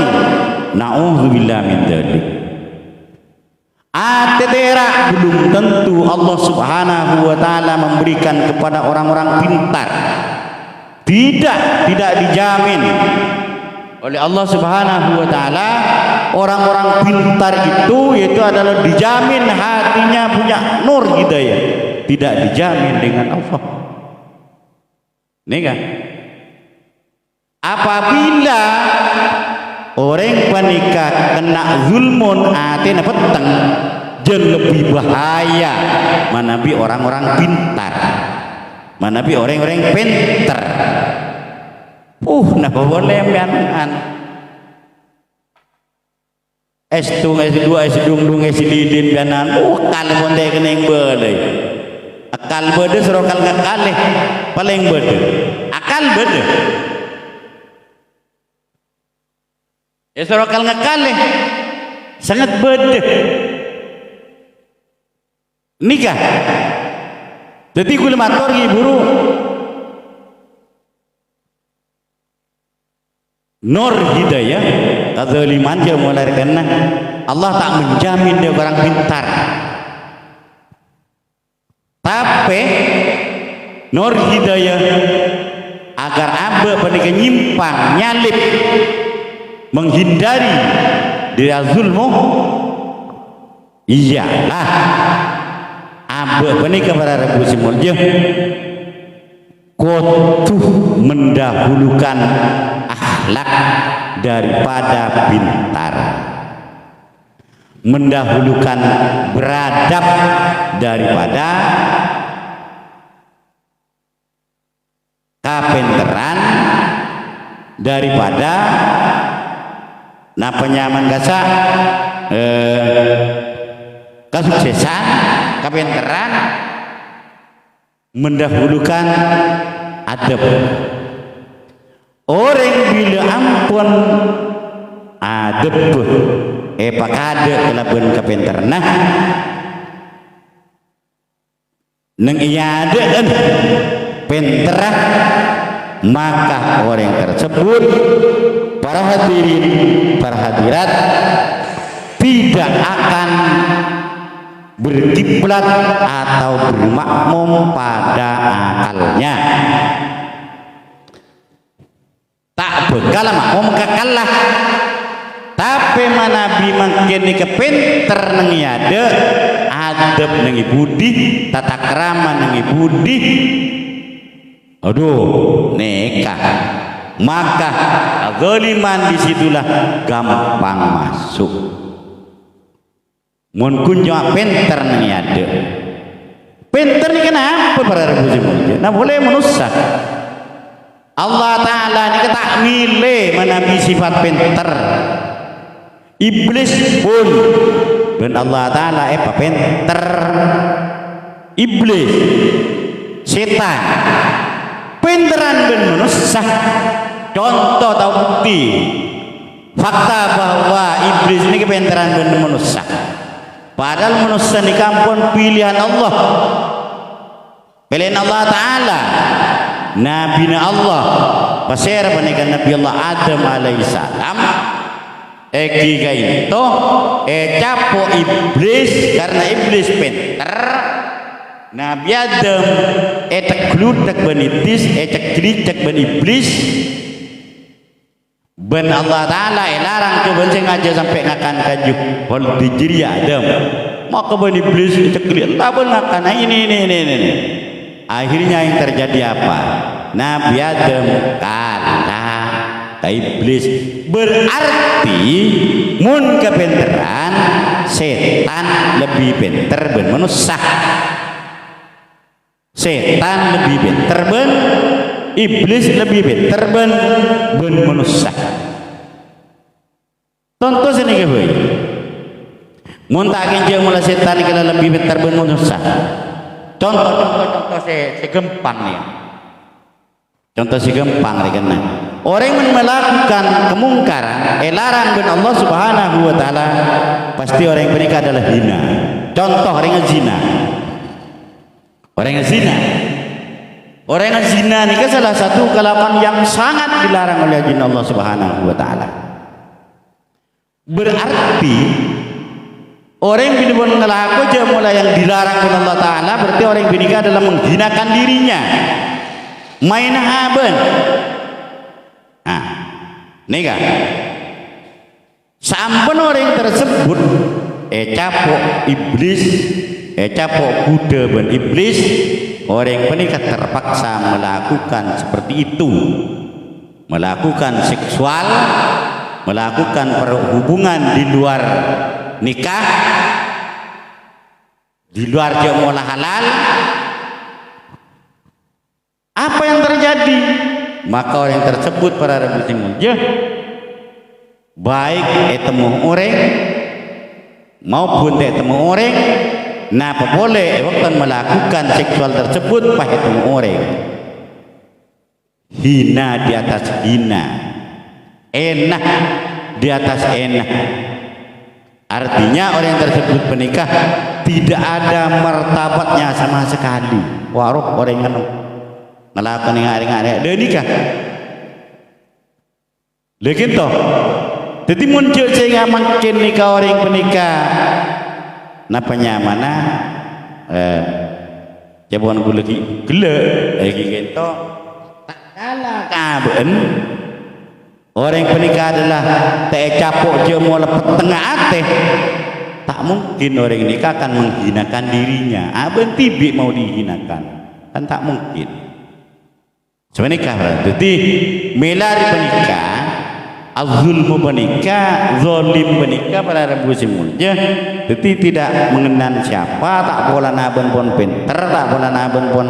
na'udzubillah min dzalik. Ateh terak belum tentu Allah Subhanahu wa taala memberikan kepada orang-orang pintar. Tidak dijamin oleh Allah Subhanahu wa taala. Orang-orang pintar itu adalah dijamin hatinya punya nur hidayah, tidak dijamin dengan Allah. Nih kan? Apabila orang panikah kena zulmun atina peteng, jauh lebih bahaya manabi orang-orang pintar, manabi orang-orang pintar. Napa boleh kan? S2, S2, S-dung-dung, S-lidin bianan. Akal pun dia kena yang berdeh. Akal berdeh serokal ngakal paling berdeh. Akal berdeh. Serokal ngakal sangat berdeh. Nikah. Jadi gula mator buru. Nur hidayah kezaliman dia mulai karena Allah tak menjamin dia orang pintar, tapi nur hidayah agar abah pada nyimpang nyalip menghindari dari zulmu, iyalah abah pada kepada Rabu Simulja kutu mendahulukan akhlak daripada pintar, mendahulukan beradab daripada kapinteran, daripada penyaman gasa kesuksesan kapinteran, mendahulukan adab. Orang bila ampun adab pakade kelaban kapinterna nang iya ada kan pinter, maka orang tersebut, para hadirin, para hadirat, tidak akan berkiblat atau bermakmum pada akalnya. Tak bekal makmum kekalah. Tapi manabi makin ni kepinter nang ada adab nang budi, tata krama nang budi. Aduh, nekah. Maka zaliman disitulah gampang masuk. Mun kunjung pinter nang ada. Pinter ni kenapa para rebu semua? Nah boleh menusak. Allah Ta'ala ni tak milih menabi sifat pinter. Iblis pun ben Allah Ta'ala pinter. Iblis, setan, pinteran ben manusia. Contoh atau bukti fakta bahwa iblis ini kepinteran ben manusia. Padahal manusia ni kampun pilihan Allah. Pilihan Allah Ta'ala. Nabi Allah pasir panikan Nabi Allah Adam alaihissalam eki kaito capo iblis karena iblis pinter. Nabi Adam tekludak benitis ceklicak ben iblis ben Allah Ta'ala larang ke ben sengaja sampai ngakan kaju hol dijiri Adam mau ke ben iblis ceklik tak ben ngakan ini. Akhirnya yang terjadi apa? Nabi Adam kalah ke iblis. Berarti mun kepinteran setan lebih pinter ben manusia. Setan lebih pinter ben iblis lebih pinter ben manusia. Contoh sini ke boy. Mun tak kinjau mula setan kala lebih pinter ben manusia. Contoh segempang nih. Contoh segempang nih kena. Orang yang melakukan kemungkaran, larang dengan Allah Subhanahu Wa Taala, pasti orang yang menikah adalah zina. Contoh orang yang zina. Orang yang zina. Orang yang zina ini kan salah satu kelakuan yang sangat dilarang oleh Allah Subhanahu Wa Taala. Berarti orang yang binibun ngelaku aja mulai yang dilarang oleh Allah Ta'ala, berarti orang yang binika adalah menghinakan dirinya, main haben. Nah, ini kan sampun orang yang tersebut capok iblis, capok kuda ben iblis, orang yang menikah terpaksa melakukan seperti itu, melakukan seksual, melakukan perhubungan di luar nikah, di luar jamulah halal. Apa yang terjadi? Maka orang yang tersebut para muslimin baik temu orang maupun temu orang, napa boleh waktu melakukan seksual tersebut pada temu orang, hina di atas hina, enak di atas enak. Artinya orang yang tersebut menikah tidak ada martabatnya sama sekali. Waruh orang yang melakukan hari-hari dia nikah. Lekin toh, jadi muncul sehingga makin nikah orang penikah. Napanya mana? Jabuan gue lagi gele, lagi gitu. Tak kalah kaben. Orang yang penikah adalah tak capok dia mau lepas tengah hati. Tak mungkin orang yang nikah akan menghinakan dirinya. Aben tibik mau dihinakan, kan tak mungkin. Semenikah, jadi melari penikah, azulmu penikah, zolim penikah pada rebu semuanya. Jadi tidak mengenal siapa, tak boleh naben pun pinter, tak boleh naben pun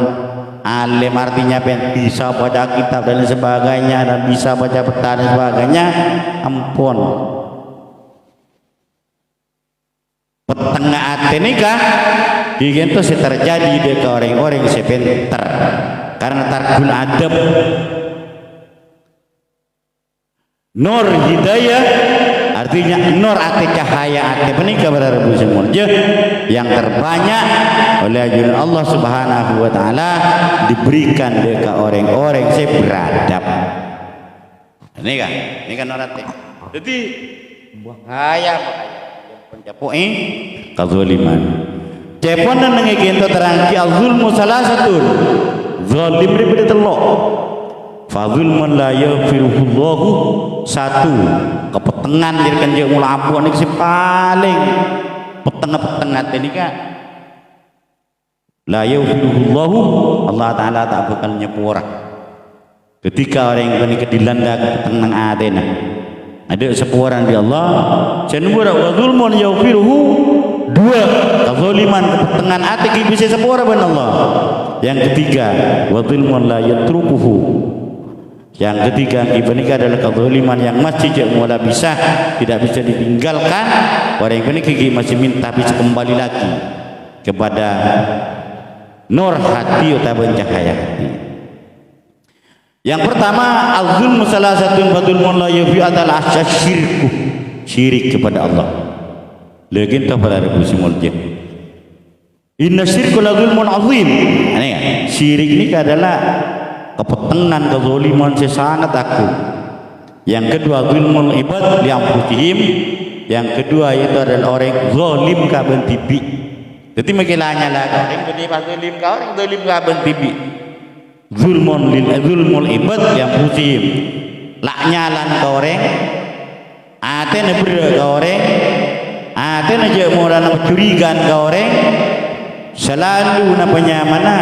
alim, artinya bisa baca kitab dan sebagainya, dan bisa baca peta dan sebagainya. Ampun, petengah hati nikah itu terjadi di orang-orang yang sepinter karena tarkul adab. Nur hidayah artinya nur ate cahaya ate menika berarti semua yang terbanyak oleh ajudan Allah Subhanahu wa taala diberikan dekat orang-orang yang beradab. Ini kan nur ate. Jadi bahaya pencapoe kezaliman. Cepon nang ngegento terang ki azulmu salah satu zalim daripada telok. Fadzulman la yaghfirullahu satu kepetengan dirkan je mula ampun ni si paling petengah-petengah tadi kan la yaghfirullahu Allah taala tak bakal nyepura ketika orang yang dilanda kepetengan adena ada sepuaran di Allah cenbura wa zulmun yaghfiruhu dua kezaliman kepetengan ati bisa sepura ban Allah. Yang ketiga wa zulmun la yatrukuhu. Yang ketiga ibanika adalah kezaliman yang masih mula bisa tidak bisa ditinggalkan. Orang yang ini masih minta bisa kembali lagi kepada nur hati atau cahaya hati. Yang pertama al-zulmu salah satu fadzulmun la yafi adalah syirku, syirik kepada Allah. Lagi tak pada rebusimul jin. Inna syirku la zulmun azim. Ini kan syirik ini adalah kepetengan kezaliman sangat aku. Yang kedua zulmul ibad li anfusihim. Yang kedua itu adalah orang zalim ka ben tibi. Jadi makilanya lah orang gede pas zalim ka orang zalim ka ben tibi. Zulmul ibad li anfusihim. Laknyalan ka orang atene berde ka orang atene je moran mencurigan ka orang selalu napanya mana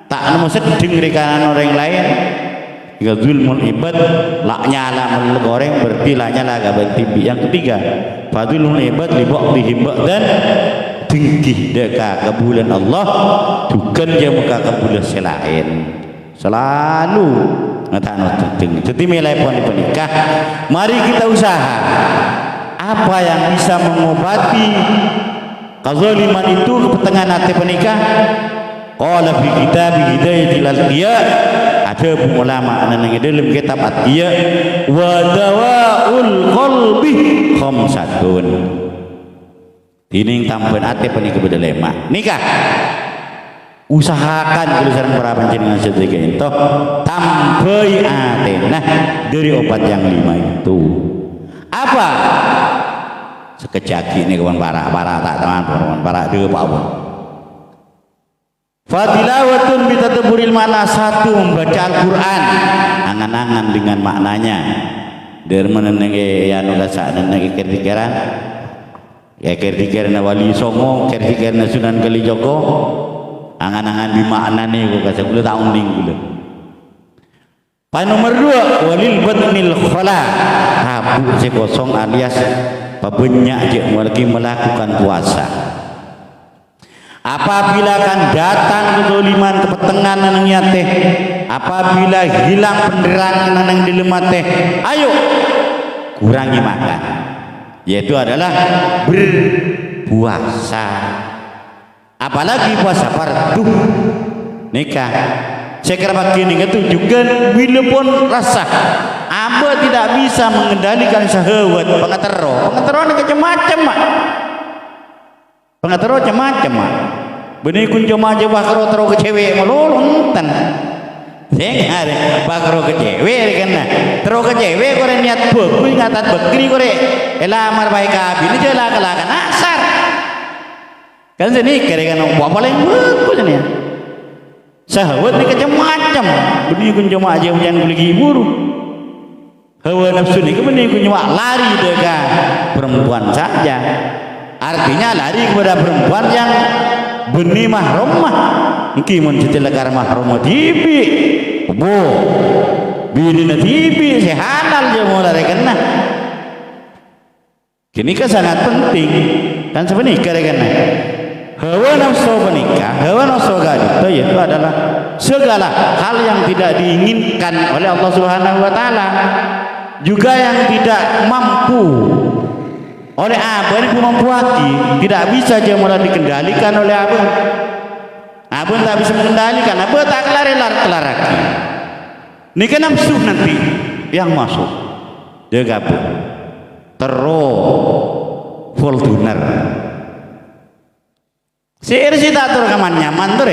tak nemu sedeng rekanan orang lain. Jika zulmul ibad laknyala melek orang berarti laknyala gaban tibi. Yang ketiga fadzulul ibad li ba'dihim dan tinggi deka kebulan Allah bukan je muka kebulan selain selalu ngatakno tinggi. Jadi milai pun nikah mari kita usaha apa yang bisa mengobati kezaliman itu kepetengan hati penikah. Qala fi kitab hidayatil alqiya ada ulama nang dalam kitab Atqiya wa dawaul qalbi khamsatun. Tining tampen ate penika beda lema. Nikah usahakan tulisan para panjenengan sedaya ento tambai ate. Nah, dari obat yang 5 itu apa? Sekejaki ini kawan para tak teman para deu Pak Allah. Fadilawatun bitadaburil makna satu membaca Al-Quran angan-angan dengan maknanya dari menenenge ya nulas nenge kir-kiran ya kir-kiran wali songo kir-kiran Sunan Kalijogo angan-angan di maknane kok kasih kula tak unding kula. Nomor 2 walil batnil khala tabu si kosong alias pabenyak je lagi melakukan puasa. Apabila kan datang kezaliman kepetengan nang teh, apabila hilang penderangan nang dilemat teh, ayo kurangi makan. Yaitu adalah berpuasa. Apalagi puasa fardu nikah. Saya kira begini itu juga bila pun rasa amba tidak bisa mengendalikan syahwat pengatero ini macam-macam mak. Pengatero macam-macam mak. Benih kun cuma aja bakro tero ke cewek melolong tan. Dengar bakro ke cewek kan nah. Tero ke cewek kore niat beku ngatat bekri kore. Elamar baik abi ni jela kelakan asar. Kan sini kere kan apa paling beku nih. Syahwat ni macam-macam. Benih kun cuma aja hujan kuligi buru. Hawa nafsu ni benih kun cuma lari dekat perempuan saja. Artinya lari kepada perempuan yang benih mahrumah. Mungkin mencicilah karena mahrumah tibi, bo, bini na tibi, sehanal je mau lari kena. Kini kan sangat penting kan sebenarnya kena. Hawa nafsu menikah, hawa nafsu gadis itu adalah segala hal yang tidak diinginkan oleh Allah Subhanahu Wa Taala, juga yang tidak mampu oleh abang ini mampu hati tidak bisa dia mulai dikendalikan oleh abang. Abang tak bisa mengendalikan, abang tak kelar lagi. Ini kan nafsu nanti yang masuk dia gabung. Fortuner. Si tak tur kaman nyaman tuh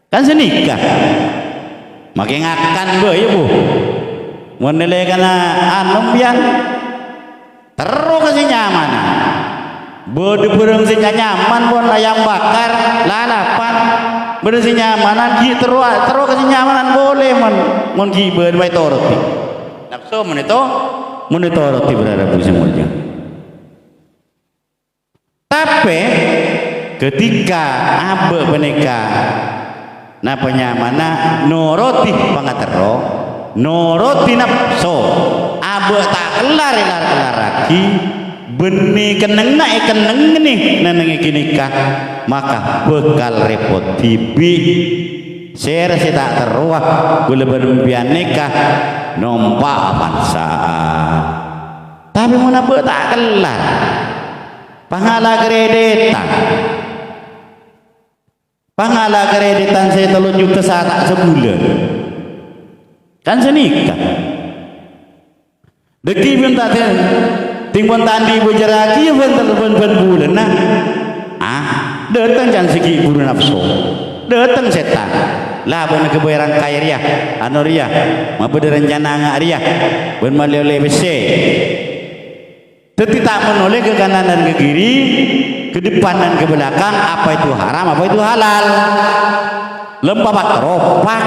kan senikah makin ngakan be ya bu menilai karena anu bian terus kasih nyaman bodoh burung si nyaman pun ayam bakar lalapan bodoh si nyamanan gi terus kasih nyamanan boleh mon gi ber bae toroti nafsu monitoroti berada bu semuanya. Tapi ketika abe menikah napa nyamana noroti pangatero noroti nafsu abe tak kelar laki benih keneng nih neneng nikah maka bekal repot tibi saya rasa tak teruah boleh bermimpian nikah nompak bangsa tapi mana be tak kelar pahala kreditan saya 3 juta tak sebulan kan senikah deki pun tak timbun tandi bujaraki pun bulan nah datang jangan segi buru nafsu datang setan lah benar kebayang kaya ria anu ria mabu rencana ngak ria ben malih bese tetapi tak menoleh ke kanan dan ke kiri, ke depan dan ke belakang, apa itu haram, apa itu halal. Lempah ropak,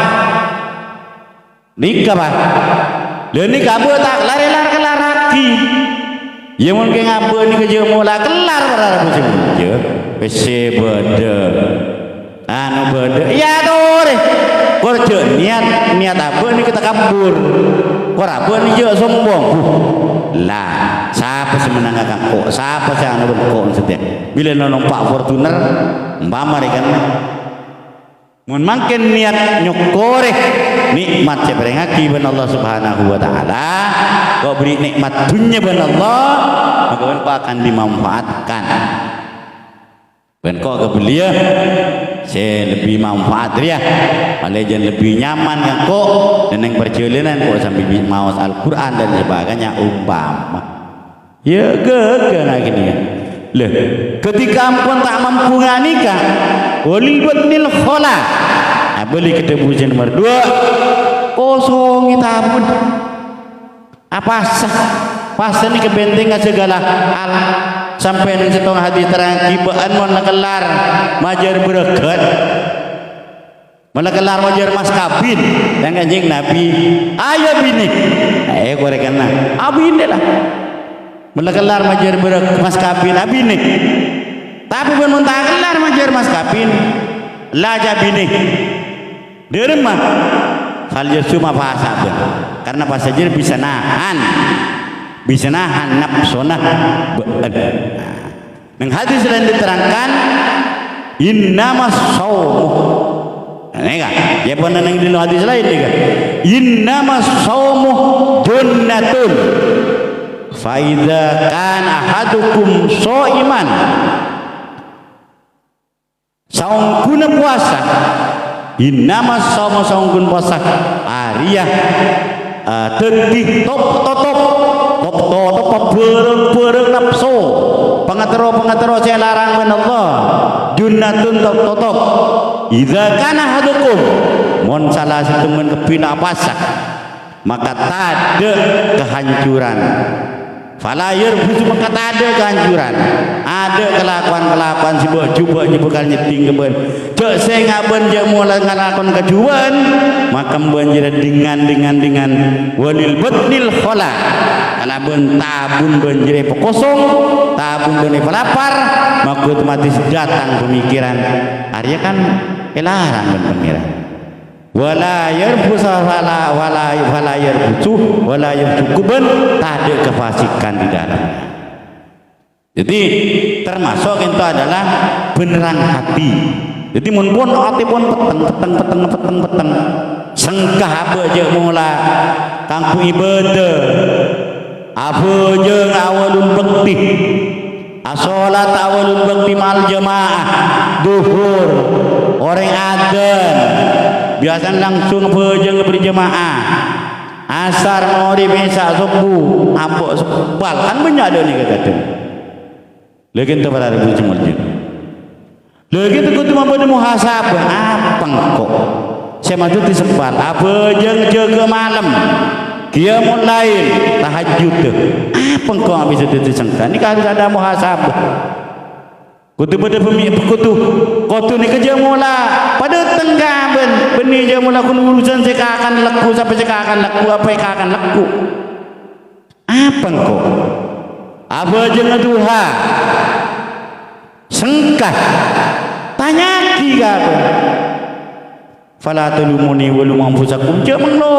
nikah pak. Dan nikah tak kelar lagi. Ya mungkin apa ni kerja mula kelar berada musim kerja. Pese beda, anu beda. Ya dore, kerja niat apa ni kita kabur. Korang apa ni je sombong. Lah siapa sih menanggakan kok siapa sih yang kok setiap bila nompak Fortuner mbak kan mun makin niat nyukore nikmat ceperengaki ben Allah subhanahu wa ta'ala kau beri nikmat dunia ben Allah maka ben kau akan dimanfaatkan ben kau kebelia saya lebih manfaat dia malah jangan lebih nyaman kan kok dan yang perjalanan kok sambil mau Al-Quran dan sebagainya umpama ya gak gini lah ketika ampun tak mampu nikah walil batnil khola beli ketebusan nomor 2 kosongi tabun apa sah pas ini kebentengan segala hal sampai di setengah hati terang kibaan mana kelar majar bereket mana kelar majar mas kabin yang kanjeng Nabi ayo bini korekan lah abin lah mana kelar majar bereket mas kabin abini tapi pun muntah kelar majar mas kabin laja bini derma hal yasuma bahasa pun karena pasajir bisa nahan nafsuna nang hadis lain diterangkan innamas saumu ini kan ya pun nang di hadis lain juga innamas saumu junnatun fa idza kana ahadukum shaiman saum kuna puasa innamas saumu saum kun puasa ariyah tentih top bereng nafsu pengatero saya larang ben Allah junnatun top idza kana hadukum mon salah setemen kepina pasak maka tade kehancuran fala yarbusu maka tade kehancuran ada kelakuan sibuk cuba bukan nyeting keben cek saya ngaben je mulai ngalakon kejuan maka banjir dengan walil batnil khola kalabun tabun banjir kosong tabun bene pelapar maka otomatis datang pemikiran arya kan elarang ben pemikiran wala yarbusu wala yarbusu wala yarbukuban tak ada kefasikan di dalamnya. Jadi termasuk itu adalah beneran hati. Jadi mun pun hati pun peteng sengkah apa je mula kangku ibadah apa je awalul bakti asolat awalul bakti mal jamaah duhur orang adan biasa langsung apa je berjamaah asar maghrib isya subuh ambok sebal kan banyak ada ni kata lagi tu pada ribu cuma je lagi tu kau tu mampu muhasabah apa kok saya maju di sebal apa jaga malam qiyamul lail tahajud tu apa kau habis itu disangka ni kan harus ada muhasabah kutu pada pemimpin kutu ni kerja mula pada tengah benih je mula kun urusan saya akan laku sampai saya akan laku apa yang akan laku apa kau apa jangan Tuhan sengkah tanya tiga apa fala tulumuni walum anfusakum jangan lo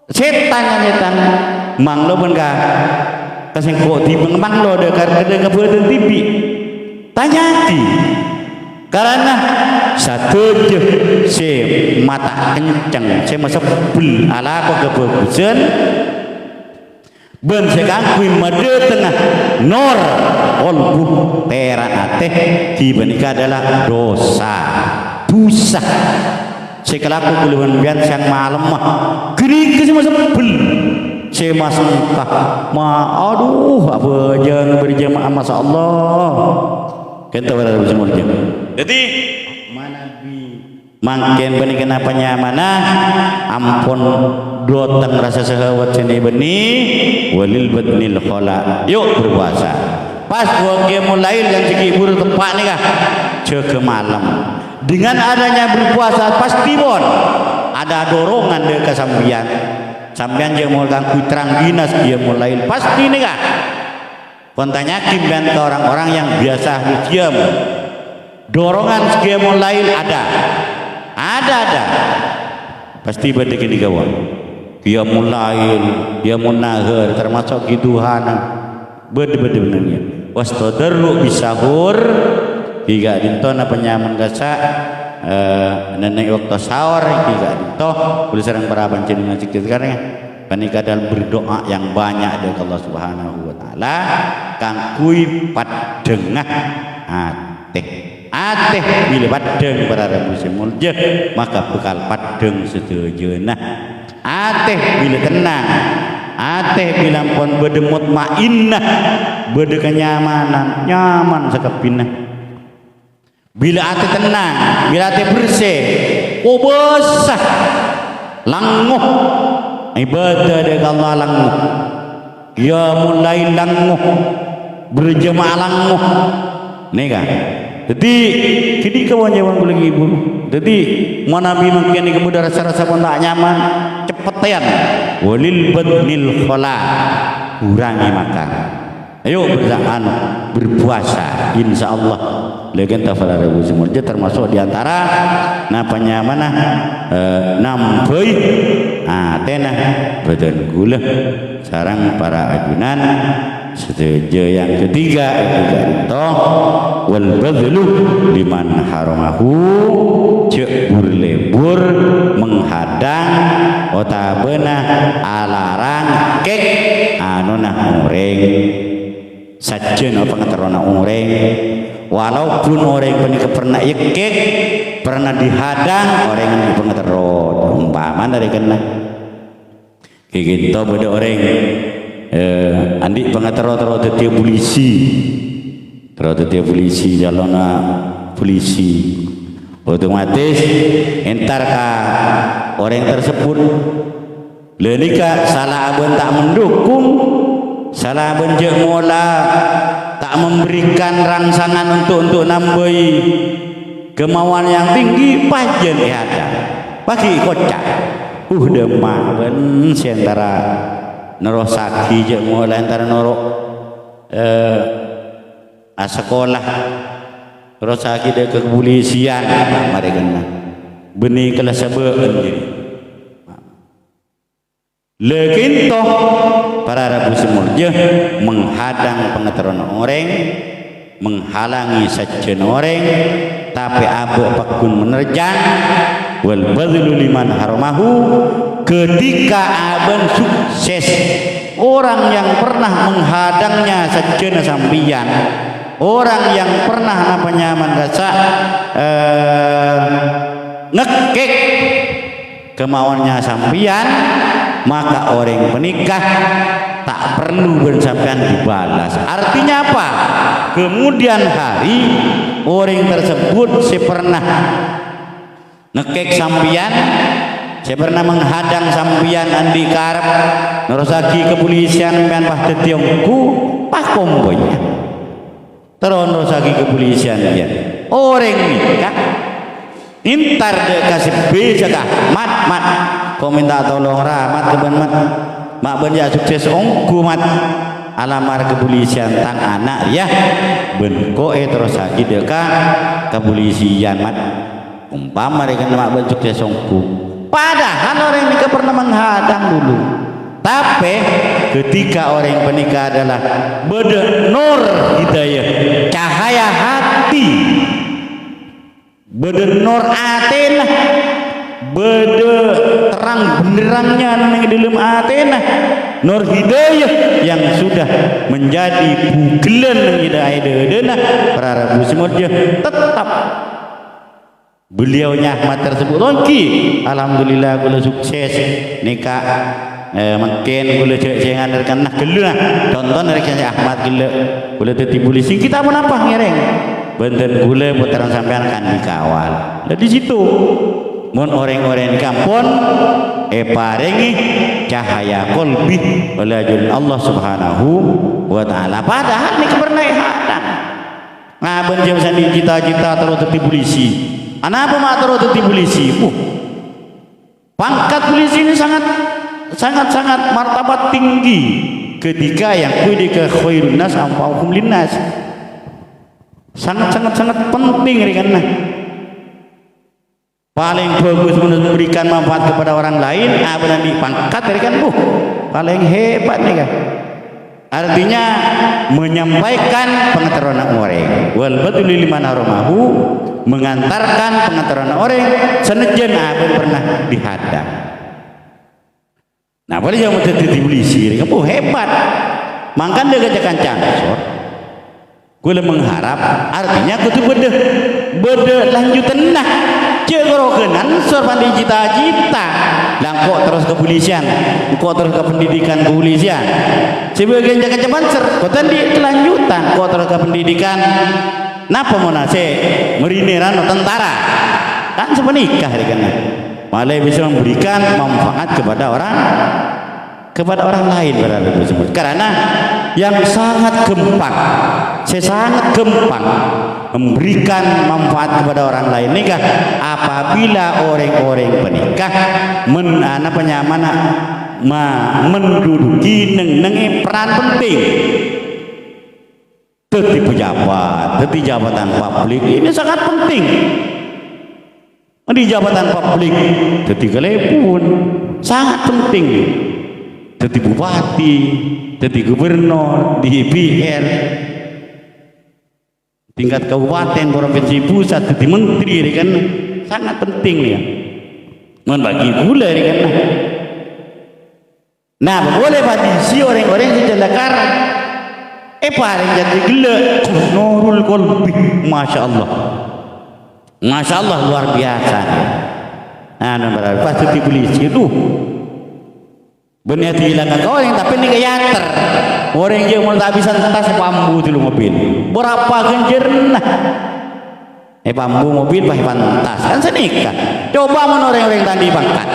setan mang lo pun kah kasih kok tiba mang lo dekat kebetulan tibi tanya ti karena satu je si mata kencang saya masuk bul ala kok kebagusan ben sekarang kui made tengah nor kolbu perak ateh tiba nikah adalah dosa sekelaku kuluan biar siang malam mah gering ke masuk bul saya masuk aduh apa jangan berjamaah masa Allah kita berada semua jadi makin benih kenapa nyamana ampun dotang rasa sehawat sini benih walil badnil khala yuk berpuasa pas buat mulai dan segi buru tempat ni kah ke malam dengan adanya berpuasa pasti bon ada dorongan dia ke sambian dia mau ganggu terang dinas dia mulai pasti ni kah kontanya kimban ke orang-orang yang biasa diam dorongan dia mulai ada pasti berdek di kawan dia munahir termasuk kiduhan berde-berde wastadarru bisahur tiga dinto na penyaman gasak nenek waktu sahur tiga dinto boleh serang para pancen ngaji sekarang panika dalam berdoa yang banyak dari Allah Subhanahu wa taala kang kui padengah ateh bila padeng berada musimul je maka bekal padeng setujeuna ateh bila tenang ateh bila pun berdemut mainnah berde kenyamanan nyaman sekepinah bila ateh tenang bila ateh bersih besah languh ibadah dengan Allah languh ya mulai languh berjemaah languh ni kan jadi kini kawan jawab lagi ibu jadi mana bimak yang kemudian rasa-rasa pun tak nyaman cepetan walil badnil khala kurangi makan ayo berzakan berpuasa insyaallah legen tafala rebu semua termasuk diantara napanya mana nampoi tenah badan gula sarang para ajunan setuju yang ketiga itu wal badlu liman haramahu cek burlebur menghadang otabena alarang kek anu nah ureng sajen apa ngaterona ureng walaupun orang yang pernah yekek pernah dihadang orang yang pengeterot umpama dari kena kayak gitu pada orang andi pengeterot tiap polisi jalona polisi otomatis entar ka orang tersebut lenika salah abang tak mendukung salah abang je mola tak memberikan rangsangan untuk nambahi kemauan yang tinggi pajen ada pagi kocak demak ben siantara nerosaki je mulai antara norok sekolah nerosaki dia ke kepolisian mereka benih kelas sebelum lekin toh para rabu semurja menghadang pengetahuan orang menghalangi sajen orang tapi abu pakun menerjang wal badlu liman haramahu ketika aben sukses orang yang pernah menghadangnya sajen sambian orang yang pernah namanya menggasak ngekek kemauannya sampean, maka orang menikah tak perlu bersampean dibalas. Artinya apa? Kemudian hari orang tersebut saya pernah ngekek sampean, saya pernah menghadang sampean andi karep nerosaki kepolisian sampean pas tetiongku pas kombonya terus nerosaki kepolisian dia orang nikah intar de kasih beja kah mat kau minta tolong rahmat keban mak benja sukses ongku mat alamar kepolisian tang anak ya ben koe terus lagi deka kepolisian mat umpama mereka mak ben sukses ongku padahal orang nikah pernah menghadang dulu. Tapi ketika orang menikah adalah beda nur hidayah, cahaya hati, beda nur atena, beda terang benderangnya yang di dalam atena, nur hidayah yang sudah menjadi bugelan hidayah para rabu semua tetap beliaunya Ahmad tersebut lagi alhamdulillah gula sukses nikah makin gula cengan rekan nah gula tonton rekan Ahmad gula teti polisi kita pun apa ngereng benten gula putaran sampean kan dikawal dan di situ mun orang-orang kampung paringi cahaya qalbi oleh Allah Subhanahu wa taala padahal ini pernah hadang ngaben jam sandi cita-cita terus teti polisi. Kenapa mak terus di polisi? Pangkat polisi ini sangat martabat tinggi ketika yang kudu ke khairun nas anfa'uhum linnas. Sangat penting rekan. Paling bagus memberikan manfaat kepada orang lain, benar di pangkat rekan paling hebat nih kan. Artinya menyampaikan pengetahuan orang wal batul liman haramahu mengantarkan pengetahuan orang senajan apa pernah dihadang. Nah pada zaman terjadi polisi kamu hebat mangkan dia gajakan cansor gue mengharap artinya gue tuh beda lanjutan nah cegorogenan sor pandi cita-cita dan kok terus kepolisian kok terus ke pendidikan kepolisian sebagian jaga cepancer kok tadi kelanjutan kok terus ke pendidikan napa mau nase meriniran tentara kan semenikah malah bisa memberikan manfaat kepada orang lain berada tersebut karena yang sangat gampang memberikan manfaat kepada orang lain nikah apabila orang-orang menikah menduduki peran penting teti pejabat, teti jabatan publik ini sangat penting. Di jabatan publik, teti kelepun sangat penting. Teti bupati, teti gubernur, di PR, tingkat kabupaten, provinsi pusat, teti menteri, kan sangat penting ya. Membagi gula kan. Nah, boleh bagi orang-orang yang jelakar. Paling jadi gila nurul qalbi masya Allah luar biasa nah berarti pasti di polisi itu benar hilangkan orang tapi ini kayak orang yang mau tak bisa tas bambu dulu mobil berapa genjerna bambu mobil pakai pantas kan senikah coba orang-orang tadi pangkat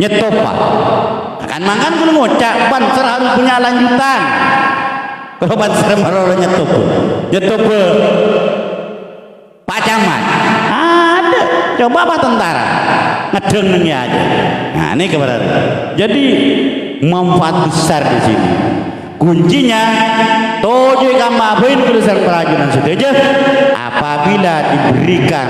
nyetop pak akan makan kudu ngocak banser harus punya lanjutan kalau banser maroro nyetop Pak Camat ada coba apa tentara ngedengnya aja nah ini kepada jadi manfaat besar di sini kuncinya tojo kamabain kudusan perajunan setuju apabila diberikan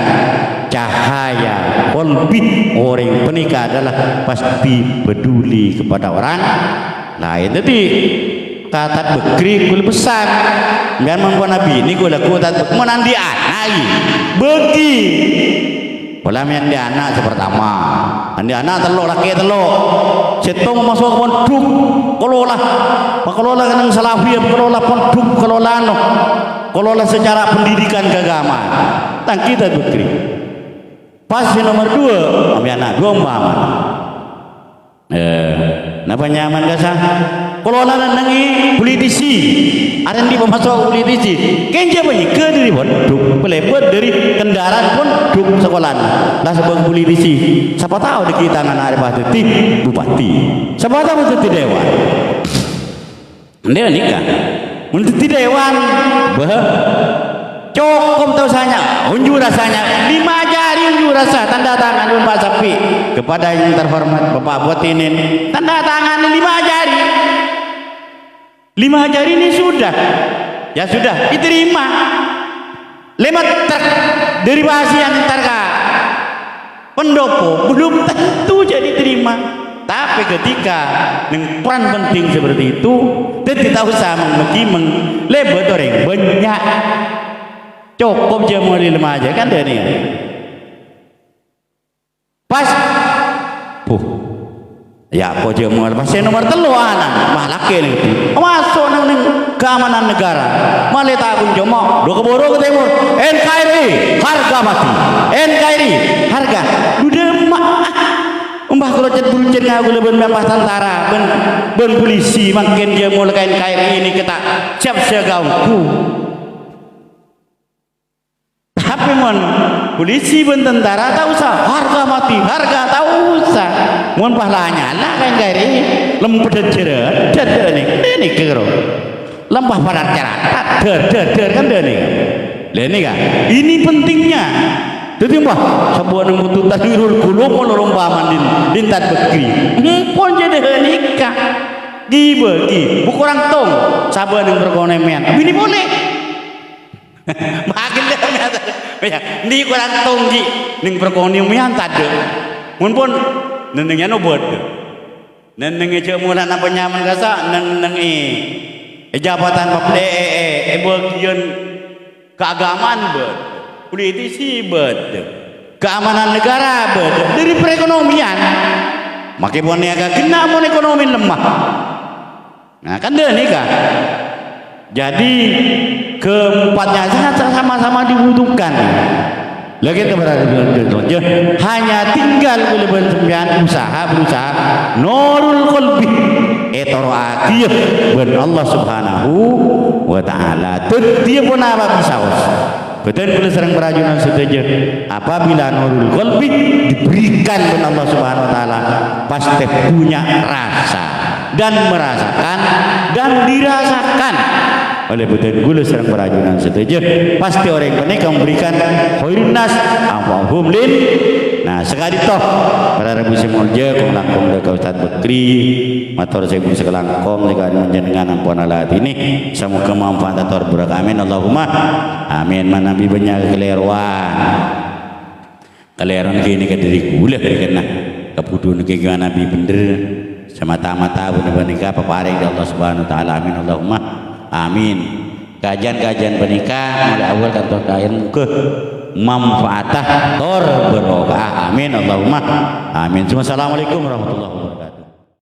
cahaya qalbi orang penikah adalah pasti peduli kepada orang lain jadi kata bekri kul besar dan membuat nabi ini gue laku tak menandi anak bagi pola yang di anak sepertama andi anak telur laki telur setong masuk pondok kelola kan salafi kelola pondok kelola secara pendidikan keagamaan tak kita bekri Pas yang nomor 2 kami anak 2 umpaman. Napa nyaman kasah? Kalau orang nangi politisi, ada di pemasok politisi. Kenapa ni? Ke diri pun, pelepot dari kendaraan pun duk sekolah. Lah sebagai politisi, siapa tahu di tangan ada bupati, bupati. Siapa tahu bupati dewan. Dia nikah, bupati dewan, cukup tahu sanya, unjuk rasanya 5 jari unjuk rasa tanda tangan Pak Sapi kepada yang terhormat Bapak Botinin, tanda tangan 5 jari. 5 jari ini sudah, ya sudah diterima. Lewat truk dari Pasian Tarka pendopo belum tentu jadi terima. Tapi ketika yang peran penting seperti itu, tidak usah mengimeng lebet orang banyak. Cukup je mau 5 aja kan dia nih. Pas, ya apa je mau pas nomor 3 anak malah kene itu masuk nang keamanan negara malah tak pun cuma do keboro ke timur NKRI harga mati NKRI harga udah mak umbah kalau cet buncen ngaku leben mempah tentara ben polisi makin dia mau ke NKRI ini kita siap segauku. Tapi mon polisi pun tentara tak usah harga mati harga tak usah mon pahlanya lah kan kari lempet jeret jeret ini kero lempah padat cerat der kan der nih kan ini pentingnya jadi mbah sebuah tuntutan dirul kulum molorong paman din tat bekri pun jadi nikah dibagi buku orang tong sabar yang berkonemen ini boleh makin dah ni kurang tonggi ning perkoni mian tade mun pun nenengnya nobot nenengnya cek mulan apa nyaman kasa neneng jabatan papde bagian keagamaan bet politisi bet keamanan negara bet dari perekonomian makin pun agak kena mon ekonomi lemah nah kan dia nih kan jadi keempatnya sangat sama-sama dibutuhkan. Lagi itu berarti hanya tinggal beliau sembilan berusaha nurul qalbi etoro akiyah ben Allah Subhanahu wa taala. Dia pun apa bisa betul boleh sering berajunan setuju apabila nurul qalbi diberikan ben Allah Subhanahu wa taala pasti punya rasa dan merasakan dan dirasakan oleh betul gula serang berajunan setuju pasti orang mereka memberikan khairun nas amfahum lin. Nah sekali toh para Rabu Simolja kong langkong dekat Ustaz Bekri matur saya pun sekelangkong jika menjenengan ampuan alat ini semoga manfaat atur berak amin Allahumma amin. Manabi banyak keleruan kini ke diri gula kena kebuduhan ke Nabi bener semata-mata benar-benar paparing dari Allah Subhanahu wa taala amin Allahumma amin. Kajian-kajian pernikah mulai awal kantor kain ke manfaatah tor berokah amin Allahumma amin. Assalamualaikum warahmatullahi wabarakatuh.